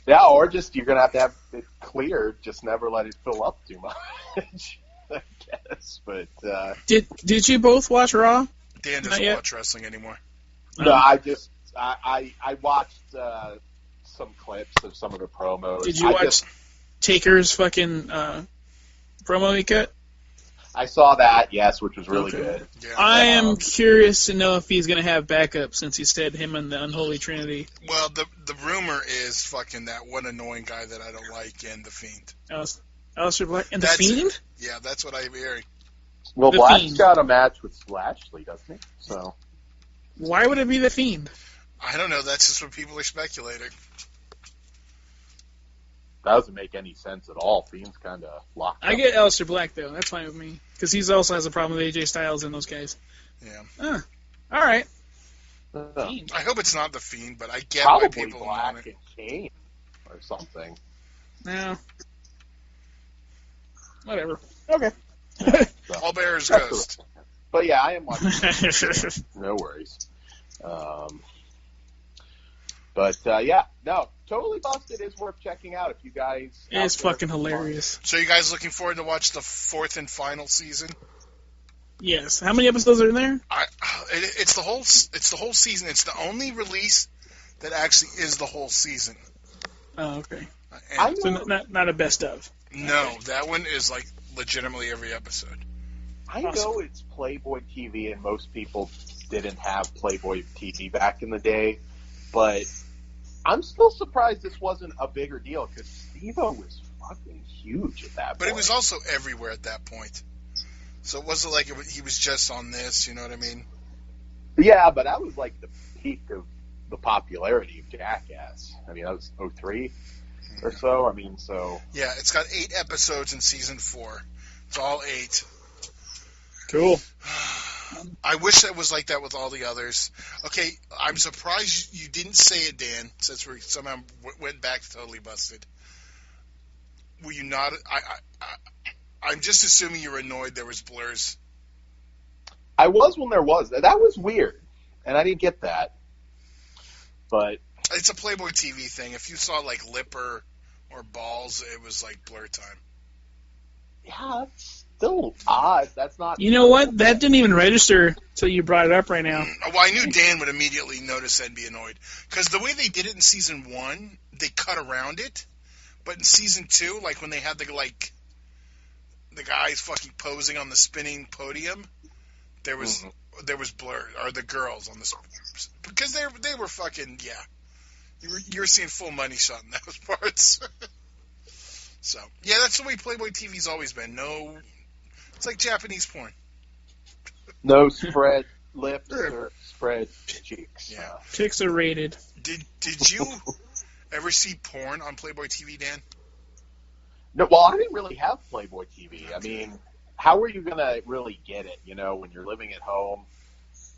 Speaker 9: Yeah, or just you're gonna have it cleared. Just never let it fill up too much. I guess, but
Speaker 8: Did you both watch Raw?
Speaker 10: Dan
Speaker 8: Not
Speaker 10: doesn't
Speaker 8: yet.
Speaker 10: watch wrestling anymore.
Speaker 9: no, I watched some clips of some of the promos.
Speaker 8: Did you watch Taker's fucking promo he cut?
Speaker 9: I saw that, yes, which was really
Speaker 8: Okay.
Speaker 9: good.
Speaker 10: Yeah.
Speaker 8: I am curious to know if he's going to have backup since he said him and the Unholy Trinity.
Speaker 10: Well, the rumor is fucking that one annoying guy that I don't like and the Fiend.
Speaker 8: Aleister Black and the
Speaker 10: That's-
Speaker 8: Fiend?
Speaker 10: Yeah, that's what I'm hearing.
Speaker 9: Well,
Speaker 8: The
Speaker 9: Black's
Speaker 8: Fiend.
Speaker 9: got a match with Lashley, doesn't he? So
Speaker 8: Why would it be the Fiend?
Speaker 10: I don't know. That's just what people are speculating.
Speaker 9: that doesn't make any sense at all. Fiend's kind of locked
Speaker 8: I
Speaker 9: up.
Speaker 8: get Aleister Black, though. That's fine with me. Because he also has a problem with AJ Styles and those guys.
Speaker 10: Yeah.
Speaker 8: All right.
Speaker 9: Fiend.
Speaker 10: I hope it's not the Fiend, but I get why
Speaker 9: Probably
Speaker 10: people want
Speaker 9: Black
Speaker 10: it.
Speaker 9: and Kane or something.
Speaker 8: No. Whatever. Okay.
Speaker 10: All Bear's Ghost.
Speaker 9: But yeah, I am watching. No worries. Yeah, no, Totally Busted is worth checking out if you guys.
Speaker 8: It's fucking hilarious.
Speaker 10: So you guys looking forward to watch the 4th and final season?
Speaker 8: Yes. How many episodes are in there?
Speaker 10: It's the whole season. It's the only release that actually is the whole season.
Speaker 8: Oh, okay.
Speaker 10: And
Speaker 8: So not a best of.
Speaker 10: no, that one is like legitimately every episode.
Speaker 9: I know it's Playboy TV, and most people didn't have Playboy TV back in the day, but I'm still surprised this wasn't a bigger deal because Steve-O was fucking huge at that point.
Speaker 10: But he was also everywhere at that point. So it wasn't like he was just on this, you know what I mean?
Speaker 9: Yeah, but that was like the peak of the popularity of Jackass. I mean, that was 2003 or so. I mean, so...
Speaker 10: Yeah, it's got 8 episodes in season 4. It's all 8.
Speaker 8: Cool.
Speaker 10: I wish it was like that with all the others. Okay, I'm surprised you didn't say it, Dan, since we somehow went back to Totally Busted. Were you not? I'm just assuming you were annoyed there was blurs.
Speaker 9: I was when there was. That was weird, and I didn't get that. But
Speaker 10: it's a Playboy TV thing. If you saw like lip or balls, it was like blur time.
Speaker 9: Yeah, that's still odd. That's not.
Speaker 8: You know what? That didn't even register until you brought it up right now.
Speaker 10: Well, I knew Dan would immediately notice that and be annoyed. Because the way they did it in Season 1, they cut around it. But in Season 2, like when they had the guys fucking posing on the spinning podium, there was blur, or the girls on the, because they were fucking, yeah. You were seeing full money shot in those parts. So, yeah, that's the way Playboy TV's always been. No, it's like Japanese porn.
Speaker 9: No spread lips or spread cheeks.
Speaker 10: Yeah.
Speaker 8: Chicks are rated.
Speaker 10: Did you ever see porn on Playboy TV, Dan?
Speaker 9: No, well, I didn't really have Playboy TV. Okay. I mean, how are you going to really get it, when you're living at home?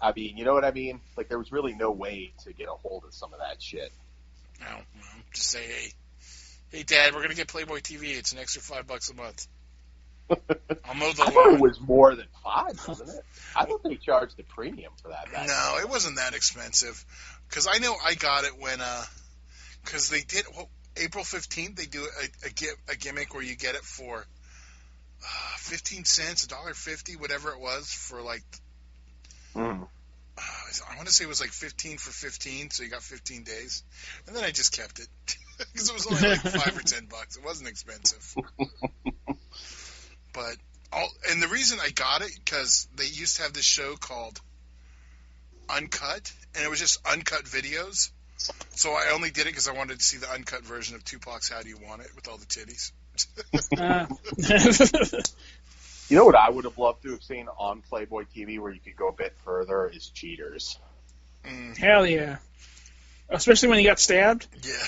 Speaker 9: I mean, you know what I mean? Like, there was really no way to get a hold of some of that shit.
Speaker 10: No, just say, hey, Dad, we're going to get Playboy TV. It's an extra $5 a month. I'll mow the lawn.
Speaker 9: I thought it was more than $5, wasn't it? I thought they charged the premium for that.
Speaker 10: No, it wasn't that expensive. Because I know I got it when, because they did, April 15th, they do a gimmick where you get it for 15 cents, $1.50, whatever it was, for like, I want to say it was like 15 for 15, so you got 15 days. And then I just kept it. Because it was only like $5 or $10. It wasn't expensive. But, and the reason I got it, because they used to have this show called Uncut, and it was just uncut videos. So I only did it because I wanted to see the uncut version of Tupac's How Do You Want It with all the titties.
Speaker 9: You know what I would have loved to have seen on Playboy TV where you could go a bit further is Cheaters.
Speaker 8: Hell yeah. Especially when he got stabbed.
Speaker 10: Yeah.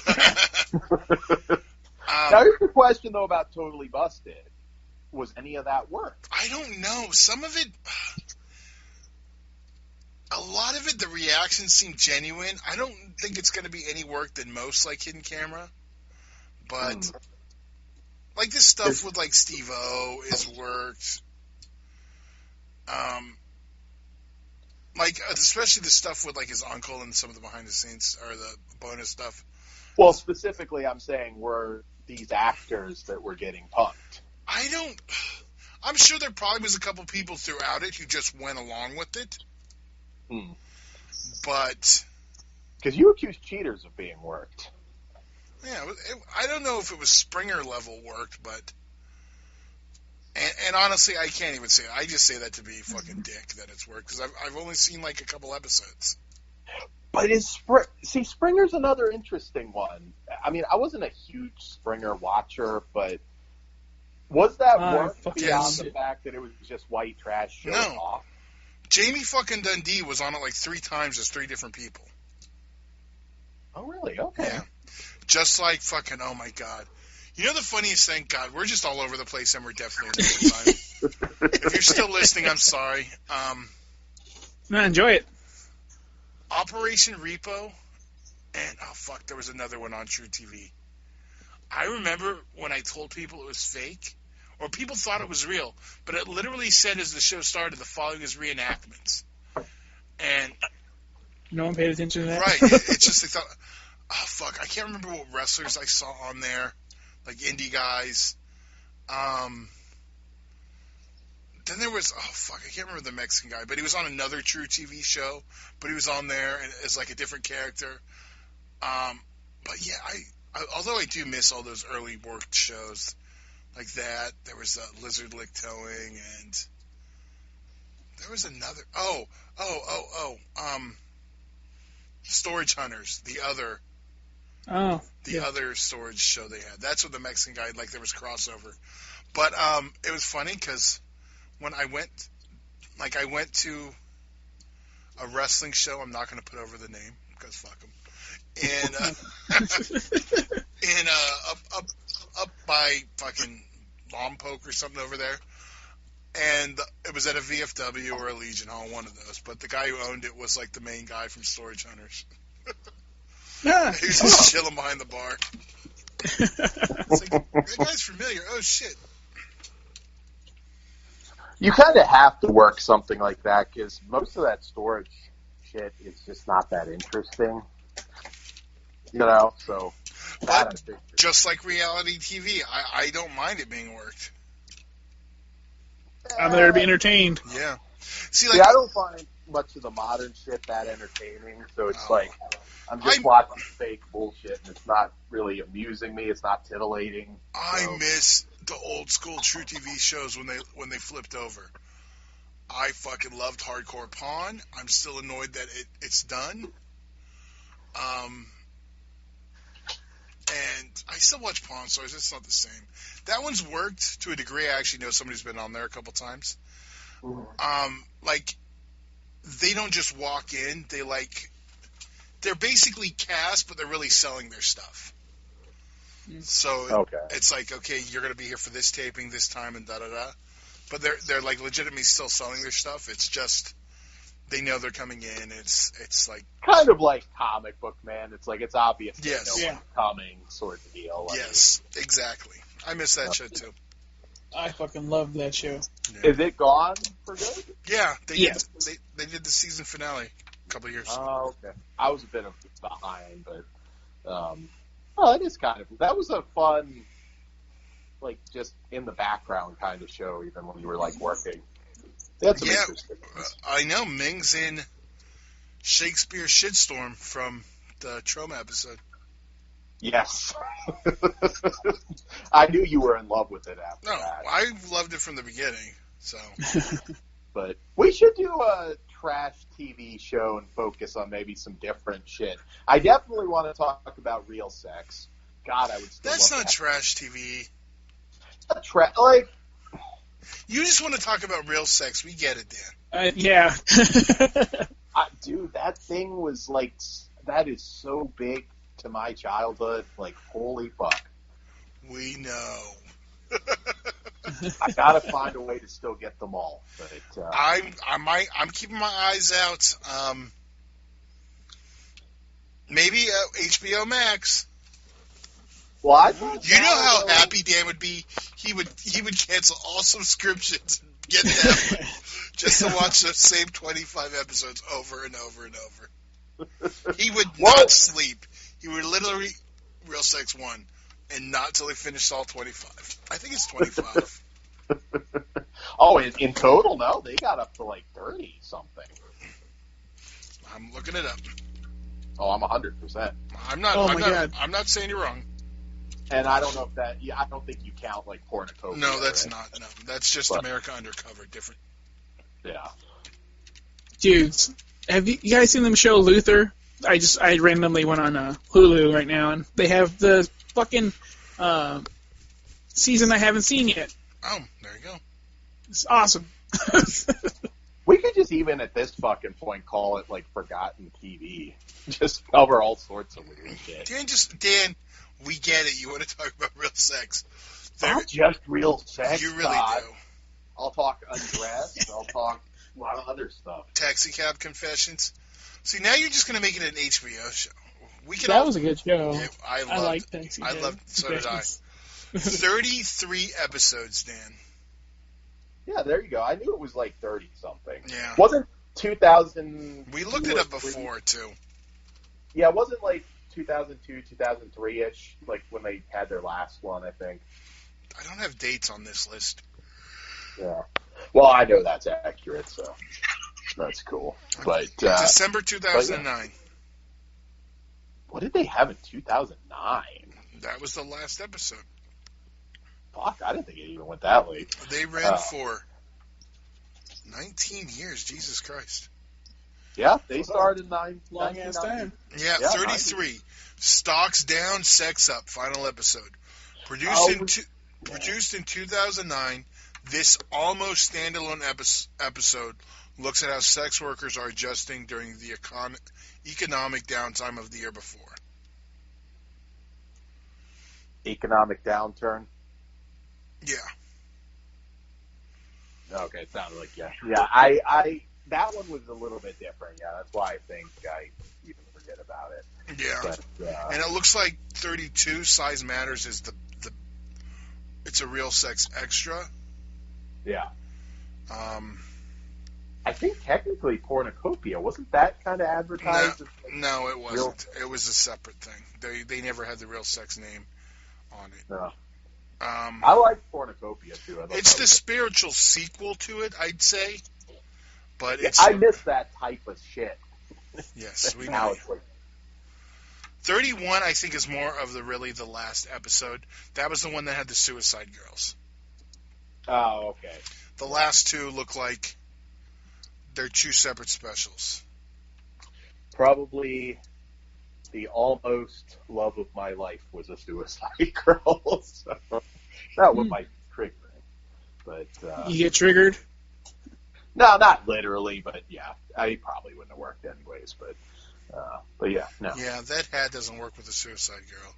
Speaker 9: Now here's the question, though, about Totally Busted. Was any of that work?
Speaker 10: I don't know. Some of it... A lot of it, the reactions seem genuine. I don't think it's going to be any work than most, like, Hidden Camera. But, like, this stuff with, like, Steve-O is worked. Like, especially the stuff with, like, his uncle and some of the behind-the-scenes, or the bonus stuff.
Speaker 9: Well, specifically, I'm saying, were these actors that were getting punked?
Speaker 10: I'm sure there probably was a couple people throughout it who just went along with it. But
Speaker 9: because you accused Cheaters of being worked.
Speaker 10: Yeah, I don't know if it was Springer level worked, but and honestly, I can't even say it. I just say that to be fucking dick that it's worked because I've only seen like a couple episodes.
Speaker 9: But Springer's another interesting one. I mean, I wasn't a huge Springer watcher, but was that work beyond the fact that it was just white trash showing off?
Speaker 10: Jamie fucking Dundee was on it like 3 times as 3 different people.
Speaker 9: Oh, really? Okay.
Speaker 10: Yeah. Just like fucking, oh my God. You know the funniest thing? God, we're just all over the place and we're definitely in the time. If you're still listening, I'm sorry.
Speaker 8: No, enjoy it.
Speaker 10: Operation Repo, and oh fuck, there was another one on True TV. I remember when I told people it was fake, or people thought it was real, but it literally said as the show started, the following is reenactments. And
Speaker 8: no one paid attention to that?
Speaker 10: Right. It's just they thought, oh fuck, I can't remember what wrestlers I saw on there, like indie guys. Then there was, oh fuck, I can't remember the Mexican guy, but he was on another True TV show, but he was on there as like a different character. But yeah, although I do miss all those early worked shows like that, there was Lizard Lick Towing, and there was another, Storage Hunters, the other storage show they had. That's what the Mexican guy, like there was crossover. But it was funny because when I went to a wrestling show, I'm not going to put over the name because fuck them. And up by fucking Lompoc or something over there, And it was at a VFW or a Legion Hall, one of those. But the guy who owned it was like the main guy from Storage Hunters.
Speaker 8: Ah.
Speaker 10: He was just chilling behind the bar. It's like, that guy's familiar. Oh, shit.
Speaker 9: You kind of have to work something like that because most of that storage shit is just not that interesting. You know, so...
Speaker 10: But just like reality TV, I don't mind it being worked.
Speaker 8: I'm there to be entertained.
Speaker 10: Yeah. See,
Speaker 9: I don't find much of the modern shit that entertaining, so it's I'm just watching fake bullshit, and it's not really amusing me. It's not titillating.
Speaker 10: I miss the old school True TV shows when they flipped over. I fucking loved Hardcore Pawn. I'm still annoyed that it's done. And I still watch Pawn Stars. It's not the same. That one's worked to a degree. I actually know somebody who's been on there a couple times. They don't just walk in. They're basically cast, but they're really selling their stuff. So it's like, okay, you're going to be here for this taping, this time, and da-da-da. But they're like legitimately still selling their stuff. It's just they know they're coming in. It's like
Speaker 9: kind of like Comic Book Man. It's like it's obvious they know what's coming, sort of deal.
Speaker 10: Yes, exactly. I miss that show too.
Speaker 8: I fucking love that show.
Speaker 9: Yeah. Is it gone for good?
Speaker 10: Yeah, they did the season finale a couple of years ago.
Speaker 9: Oh, okay. I was a bit behind, but it is kind of that was a fun, like just in the background kind of show, even when you were like working. That's interesting.
Speaker 10: I know Ming's in Shakespeare Shitstorm from the Trauma episode.
Speaker 9: Yes. I knew you were in love with it after that.
Speaker 10: I loved it from the beginning. So,
Speaker 9: but we should do a trash TV show and focus on maybe some different shit. I definitely want to talk about real sex. God, I would still
Speaker 10: That's
Speaker 9: love
Speaker 10: not
Speaker 9: that.
Speaker 10: trash TV. You just want to talk about real sex. We get it, Dan.
Speaker 8: Yeah.
Speaker 9: Dude, that thing was like, that is so big to my childhood. Like, holy fuck.
Speaker 10: We know.
Speaker 9: I gotta find a way to still get them all. But
Speaker 10: I'm keeping my eyes out. Maybe HBO Max.
Speaker 9: Well, I thought
Speaker 10: you know how happy Dan would be. He would cancel all subscriptions and get them just to watch the same 25 episodes over and over and over. He would not sleep. He would literally Real Sex 1 and not till he finished all 25. I think it's 25.
Speaker 9: Oh, in total, no, they got up to like 30 something.
Speaker 10: I'm looking it up.
Speaker 9: Oh, I'm 100%.
Speaker 10: I'm not. I'm not saying you're wrong.
Speaker 9: And I don't know if that. Yeah, I don't think you count like Pornocopia.
Speaker 10: No, that's not. No, that's just America Undercover. Different.
Speaker 9: Yeah.
Speaker 8: Dudes, have you guys seen them show Luther? I randomly went on Hulu right now, and they have the fucking season I haven't seen yet.
Speaker 10: Oh, there you go.
Speaker 8: It's awesome.
Speaker 9: We could just even at this fucking point call it like Forgotten TV. Just cover all sorts of weird shit.
Speaker 10: Dan, we get it. You want to talk about real sex.
Speaker 9: Not just real sex.
Speaker 10: You really do.
Speaker 9: I'll talk undressed. I'll talk a lot of other stuff.
Speaker 10: Taxi Cab Confessions. See, now you're just going to make it an HBO show.
Speaker 8: That was a good show.
Speaker 10: Yeah, I
Speaker 8: liked Taxi Cab.
Speaker 10: I loved. So did I. 33 episodes, Dan.
Speaker 9: Yeah, there you go. I knew it was like 30 something.
Speaker 10: Yeah.
Speaker 9: Wasn't 2000?
Speaker 10: We looked it up before too.
Speaker 9: Yeah, it wasn't like 2002, 2003-ish, like when they had their last one, I think.
Speaker 10: I don't have dates on this list.
Speaker 9: Yeah. Well, I know that's accurate, so that's cool. But
Speaker 10: December 2009.
Speaker 9: What did they have in 2009?
Speaker 10: That was the last episode.
Speaker 9: Fuck, I didn't think it even went that late.
Speaker 10: They ran for 19 years. Jesus Christ.
Speaker 9: Yeah, they started in
Speaker 8: long ass time.
Speaker 10: Yeah, 33. 90. Stocks down, sex up. Final episode. Produced in 2009, this almost standalone episode looks at how sex workers are adjusting during the economic downtime of the year before.
Speaker 9: Economic downturn?
Speaker 10: Yeah.
Speaker 9: Okay, it sounded like yeah. I that one was a little bit different. Yeah, that's why I think I even forget about it.
Speaker 10: Yeah,
Speaker 9: but,
Speaker 10: and it looks like 32 size matters is the it's a real sex extra.
Speaker 9: Yeah. I think technically Pornocopia wasn't that kind of advertised?
Speaker 10: No, it wasn't. It was a separate thing. They never had the real sex name on it.
Speaker 9: No. I like Pornocopia too.
Speaker 10: It's the spiritual sequel to it, I'd say. But
Speaker 9: I miss that type of shit.
Speaker 10: Yes, we know. 31, I think, is more of the last episode. That was the one that had the Suicide Girls.
Speaker 9: Oh, okay.
Speaker 10: The last two look like they're two separate specials.
Speaker 9: Probably the almost love of my life was a Suicide Girl. So that was my triggering. But
Speaker 8: you get triggered?
Speaker 9: No, not literally, but yeah, I probably wouldn't have worked anyways. But yeah, no.
Speaker 10: Yeah, that hat doesn't work with a Suicide Girl.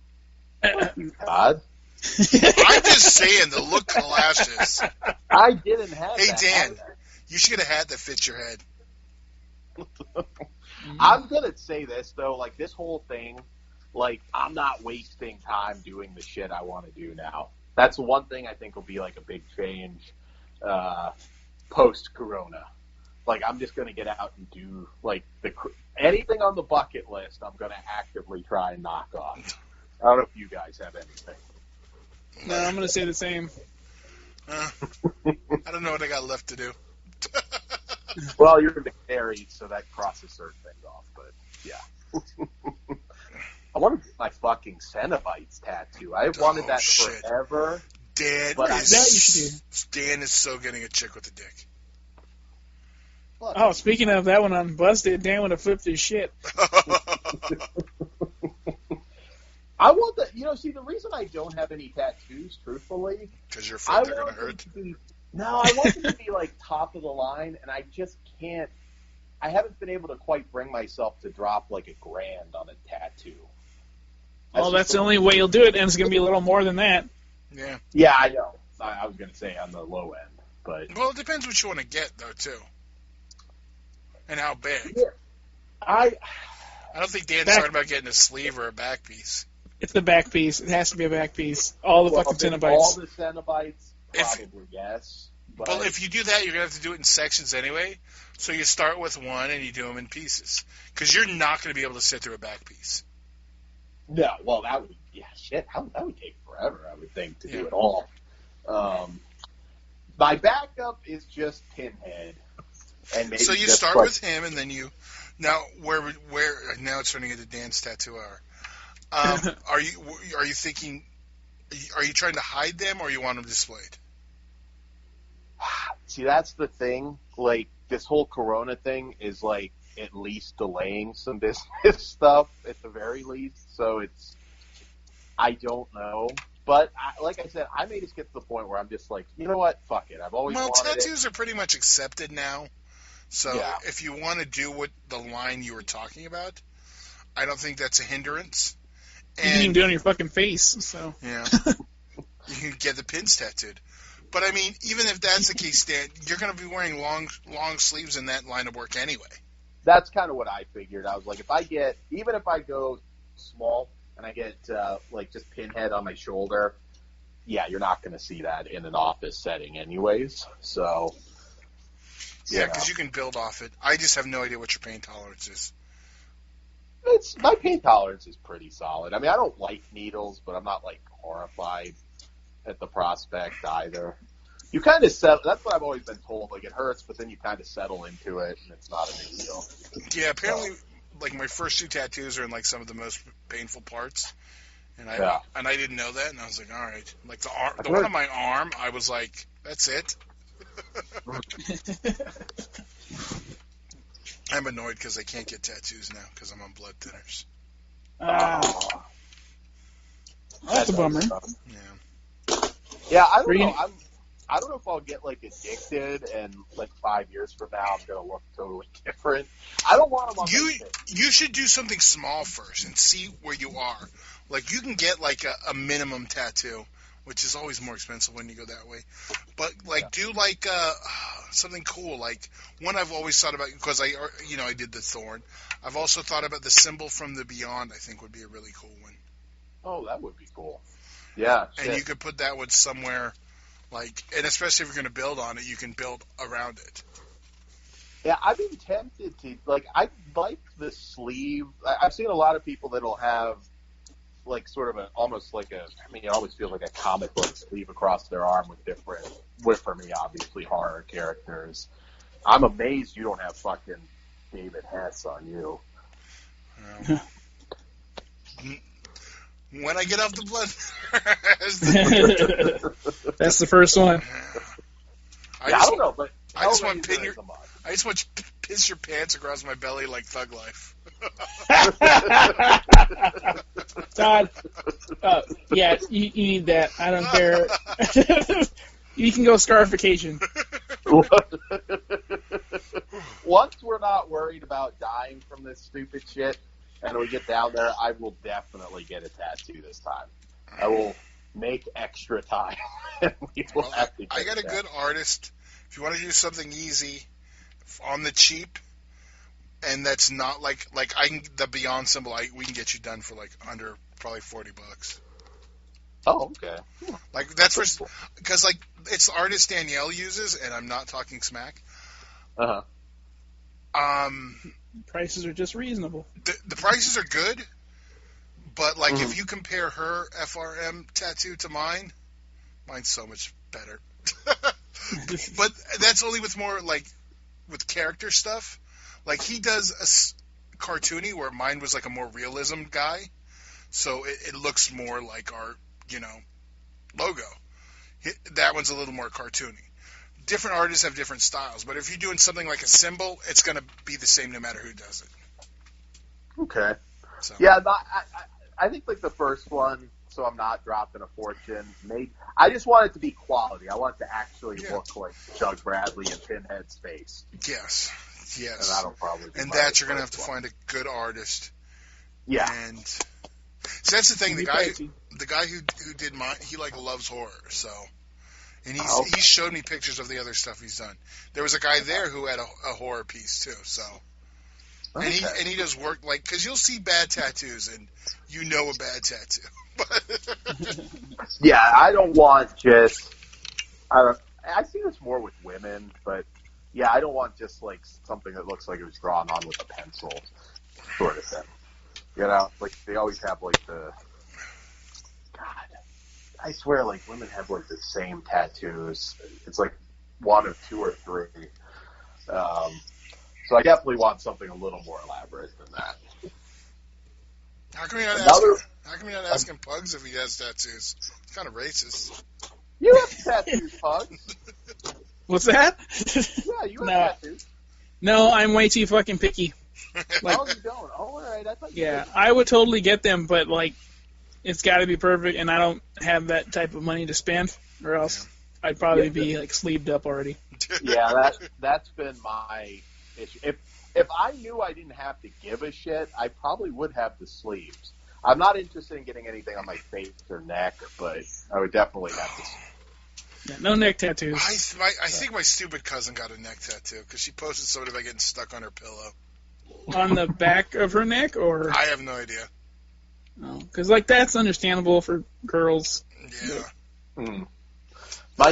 Speaker 9: God.
Speaker 10: I'm just saying, the look clashes.
Speaker 9: I didn't have
Speaker 10: Hey,
Speaker 9: that.
Speaker 10: Dan, you should get a hat that fits your head.
Speaker 9: I'm going to say this, though. Like, this whole thing, like, I'm not wasting time doing the shit I want to do now. That's one thing I think will be, like, a big change post-corona. Like, I'm just going to get out and do, like, anything on the bucket list, I'm going to actively try and knock off. I don't know if you guys have anything.
Speaker 8: No, I'm going to say the same.
Speaker 10: I don't know what I got left to do.
Speaker 9: Well, you're married, so that crosses certain things off, but yeah. I want to get my fucking Cenobites tattoo. I've wanted that forever.
Speaker 10: Dan is so getting a chick with a dick.
Speaker 8: Oh, speaking of that one on Busted, Dan would have flipped his shit.
Speaker 9: I want the, see, the reason I don't have any tattoos, truthfully,
Speaker 10: because you're afraid they're going to hurt.
Speaker 9: No, I want them to be like top of the line, and I just can't. I haven't been able to quite bring myself to drop like $1,000 on a tattoo.
Speaker 8: That's the only way you'll do it, and it's going to be a little more than that.
Speaker 10: Yeah.
Speaker 9: Yeah, I know. I was going to say on the low end, but
Speaker 10: well, it depends what you want to get, though, too, and how big.
Speaker 9: Yeah. I
Speaker 10: don't think Dan's talking about getting a sleeve or a back piece.
Speaker 8: It's the back piece. It has to be a back piece. All the fucking Cenobites.
Speaker 9: All the Cenobites, probably yes. But
Speaker 10: well, if you do that, you're going to have to do it in sections anyway. So you start with one and you do them in pieces. Because you're not going to be able to sit through a back piece.
Speaker 9: No, well, that would, that would take forever, I would think, to do it all. My backup is just Pinhead. And maybe
Speaker 10: so you start with him, and then you... Now, where now it's turning into Dan's tattoo hour. Are you thinking... Are you trying to hide them, or you want them displayed?
Speaker 9: See, that's the thing. Like, this whole Corona thing is, like, at least delaying some business stuff, at the very least. So it's... I don't know. But, like I said, I may just get to the point where I'm just like, you know what? Fuck it. I've always wanted
Speaker 10: tattoos are pretty much accepted now. So if you want to do what the line you were talking about, I don't think that's a hindrance.
Speaker 8: And you can do it on your fucking face, so...
Speaker 10: Yeah. You can get the pins tattooed. But, I mean, even if that's the case, Dan, you're going to be wearing long sleeves in that line of work anyway.
Speaker 9: That's kind of what I figured. I was like, even if I go small and I get, like, just Pinhead on my shoulder, yeah, you're not going to see that in an office setting anyways, so...
Speaker 10: Yeah, because you can build off it. I just have no idea what your pain tolerance is.
Speaker 9: My pain tolerance is pretty solid. I mean, I don't like needles, but I'm not, like, horrified at the prospect either. You kind of settle. That's what I've always been told. Like, it hurts, but then you kind of settle into it, and it's not a big deal.
Speaker 10: Yeah, apparently, like, my first 2 tattoos are in, like, some of the most painful parts. And I didn't know that, and I was like, all right. Like, the one on my arm, I was like, that's it. I'm annoyed because I can't get tattoos now because I'm on blood thinners.
Speaker 8: That's a bummer.
Speaker 9: Yeah, I don't know. I don't know if I'll get, like, addicted and, like, 5 years from now I'm going to look totally different. I don't want them on
Speaker 10: You should do something small first and see where you are. Like, you can get, like, a minimum tattoo which is always more expensive when you go that way. But do something cool. Like one I've always thought about because I did the Thorn. I've also thought about the symbol from the Beyond. I think would be a really cool one.
Speaker 9: Oh, that would be cool. Yeah,
Speaker 10: and you could put that one somewhere, and especially if you're going to build on it, you can build around it.
Speaker 9: Yeah, I've been tempted to, I like the sleeve. I've seen a lot of people that'll have, sort of it always feels like a comic book sleeve across their arm with for me, obviously, horror characters. I'm amazed you don't have fucking David Hess on you.
Speaker 10: When I get off the blood,
Speaker 8: that's the first one.
Speaker 9: I don't know, but
Speaker 10: I just want to piss your pants across my belly like Thug Life.
Speaker 8: Todd, yeah, you need that. I don't care. You can go scarification.
Speaker 9: Once we're not worried about dying from this stupid shit, and we get down there, I will definitely get a tattoo this time. I will make extra time. And we will have to
Speaker 10: I got a good artist. If you want to do something easy, on the cheap, and that's not the Beyond symbol, we can get you done for under probably $40.
Speaker 9: Oh, okay.
Speaker 10: That's because it's the artist Danielle uses, and I'm not talking smack.
Speaker 8: Prices are just reasonable.
Speaker 10: The prices are good, but if you compare her FRM tattoo to mine's so much better. But that's only with more with character stuff. He does a cartoony where mine was a more realism guy, so it looks more like our logo. That one's a little more cartoony. Different artists have different styles, but if you're doing something like a symbol, it's going to be the same no matter who does it.
Speaker 9: Okay.
Speaker 10: So.
Speaker 9: Yeah, I think the first one, so I'm not dropping a fortune. I just want it to be quality. I want it to actually look like Chuck Bradley and Pinhead's face.
Speaker 10: Yes.
Speaker 9: And that'll probably be
Speaker 10: you're going to have to find a good artist.
Speaker 9: Yeah.
Speaker 10: And so that's the thing. The guy who did mine, he loves horror, so. And he showed me pictures of the other stuff he's done. There was a guy there who had a horror piece too. So, and he does work because you'll see bad tattoos and a bad tattoo.
Speaker 9: Yeah, I don't want just. I see this more with women, but yeah, I don't want just something that looks like it was drawn on with a pencil, sort of thing. They always have the. God. I swear, women have, the same tattoos. It's, one of two or three. So I definitely want something a little more elaborate than that.
Speaker 10: How come you're not asking Pugs if he has tattoos? It's kind of racist.
Speaker 9: You have tattoos, Pugs.
Speaker 8: What's that?
Speaker 9: Yeah, you have tattoos.
Speaker 8: No, I'm way too fucking picky.
Speaker 9: You don't? Oh, all right. I thought you did.
Speaker 8: I would totally get them, but, it's got to be perfect, and I don't have that type of money to spend, or else I'd probably be sleeved up already.
Speaker 9: Yeah, that's been my issue. If I knew I didn't have to give a shit, I probably would have the sleeves. I'm not interested in getting anything on my face or neck, but I would definitely have to.
Speaker 8: Yeah, no neck tattoos.
Speaker 10: I think my stupid cousin got a neck tattoo because she posted something about getting stuck on her pillow.
Speaker 8: On the back of her neck, or
Speaker 10: I have no idea.
Speaker 8: No, because that's understandable for girls.
Speaker 10: Yeah.
Speaker 9: My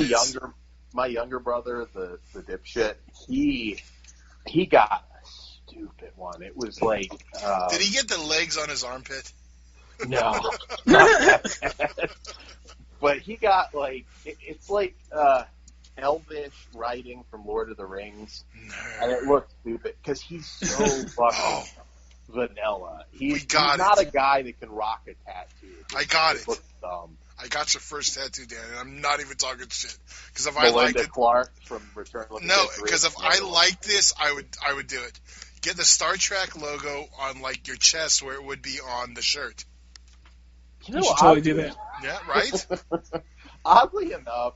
Speaker 9: younger brother, the dipshit, he got a stupid one. It was
Speaker 10: did he get the legs on his armpit?
Speaker 9: No. But he got it's elvish writing from Lord of the Rings, and it looked stupid because he's so fucking. Vanilla. He's not a guy that can rock a tattoo.
Speaker 10: I got it.
Speaker 9: Looks dumb.
Speaker 10: I got your first tattoo, Dan, and I'm not even talking shit. Because if
Speaker 9: Melinda
Speaker 10: I liked it,
Speaker 9: Clark from Return of the
Speaker 10: No, because if I liked this, I would do it. Get the Star Trek logo on your chest where it would be on the shirt.
Speaker 8: You should totally do that.
Speaker 10: Yeah, right.
Speaker 9: Oddly enough,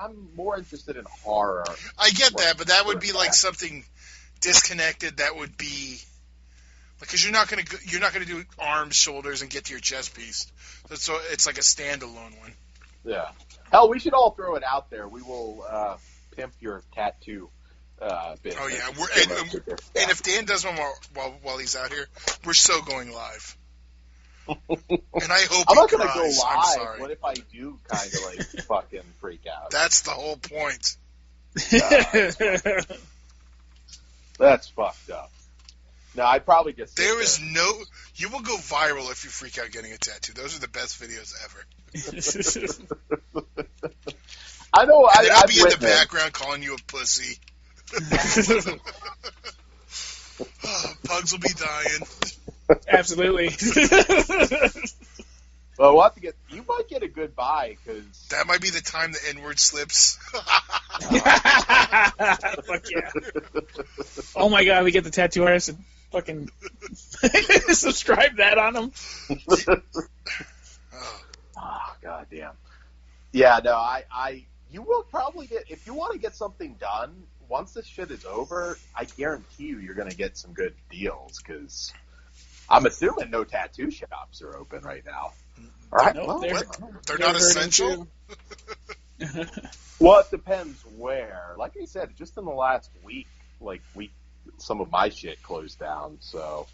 Speaker 9: I'm more interested in horror.
Speaker 10: I get that, but that would be something disconnected. That would be. Because you're not gonna do arms, shoulders, and get to your chest piece. So it's like a standalone one.
Speaker 9: Yeah. Hell, we should all throw it out there. We will pimp your tattoo business.
Speaker 10: Oh yeah, and if Dan does one while he's out here, we're so going live. And I hope
Speaker 9: I'm not
Speaker 10: going
Speaker 9: gonna
Speaker 10: to
Speaker 9: go live.
Speaker 10: I'm sorry.
Speaker 9: What if I do kind of like fucking freak out?
Speaker 10: That's the whole point.
Speaker 9: That's fucked up. No, I'd probably just.
Speaker 10: There is no. You will go viral if you freak out getting a tattoo. Those are the best videos ever.
Speaker 9: I know.
Speaker 10: I'll be in the background calling you a pussy. Pugs will be dying.
Speaker 8: Absolutely.
Speaker 9: Well, we'll have to get. You might get a good buy because
Speaker 10: that might be the time the N-word slips.
Speaker 8: Fuck yeah! Oh my god, we get the tattoo artist and fucking subscribe that on them.
Speaker 9: Oh god damn. Yeah, no, you will probably get if you want to get something done. Once this shit is over, I guarantee you're going to get some good deals because I'm assuming no tattoo shops are open right now. All right,
Speaker 8: nope,
Speaker 10: they're not essential.
Speaker 9: Well, it depends where. Like I said, just in the last week, some of my shit closed down. So,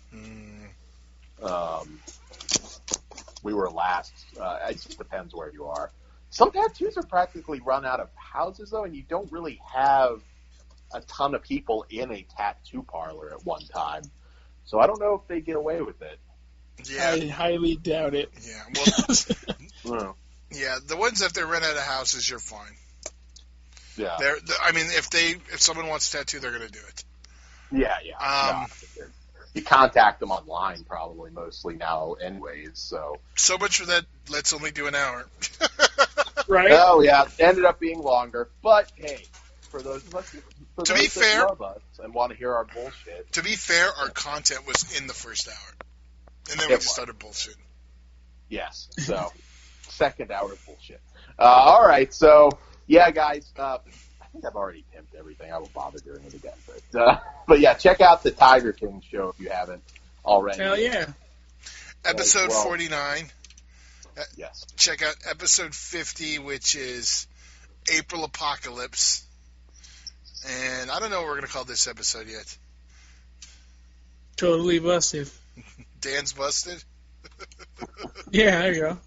Speaker 9: we were last. It just depends where you are. Some tattoos are practically run out of houses though, and you don't really have a ton of people in a tattoo parlor at one time. So I don't know if they get away with it.
Speaker 10: Yeah.
Speaker 8: I highly doubt it.
Speaker 10: Yeah, well, yeah, the ones that they rent out of houses, you're fine.
Speaker 9: Yeah.
Speaker 10: I mean, if someone wants a tattoo, they're going to do it.
Speaker 9: Yeah. You contact them online probably mostly now anyways, so
Speaker 10: much for that, let's only do an hour.
Speaker 8: Right?
Speaker 9: Oh, yeah, it ended up being longer. But, hey, for those of us that love us and want to hear our bullshit.
Speaker 10: To be fair, our content was in the first hour. And then we just started bullshit.
Speaker 9: Yes, so, second hour of bullshit. All right, so, yeah, guys, I think I've already pimped everything. I won't bother doing it again. But yeah, check out the Tiger King show if you haven't already.
Speaker 8: Hell yeah.
Speaker 10: Episode 49.
Speaker 9: Yes.
Speaker 10: Check out episode 50, which is April Apocalypse. And I don't know what we're going to call this episode yet.
Speaker 8: Totally busted.
Speaker 10: Dan's busted?
Speaker 8: Yeah, there you go.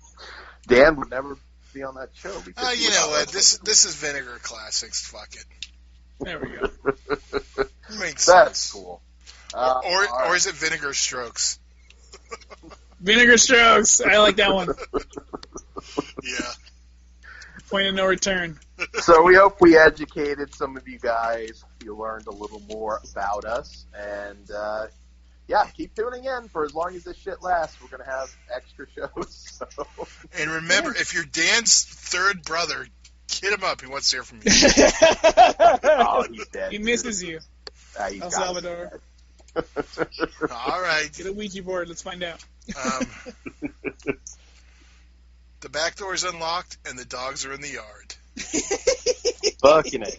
Speaker 9: Dan would never be on that show.
Speaker 10: You know what? This is Vinegar Classics. Fuck it.
Speaker 8: There we go.
Speaker 10: Makes
Speaker 9: That's
Speaker 10: sense.
Speaker 9: cool.
Speaker 10: Or is it Vinegar Strokes?
Speaker 8: Vinegar Strokes. I like that one.
Speaker 10: Yeah.
Speaker 8: Point of no return.
Speaker 9: So we hope we educated some of you guys. You learned a little more about us. And, keep tuning in for as long as this shit lasts. We're going to have extra shows. So.
Speaker 10: And remember, if you're Dan's third brother, hit him up. He wants to hear from you.
Speaker 9: Oh, he's dead.
Speaker 8: He misses you. El Salvador.
Speaker 10: All right.
Speaker 8: Get a Ouija board. Let's find out.
Speaker 10: The back door is unlocked, and the dogs are in the yard.
Speaker 9: Fucking A.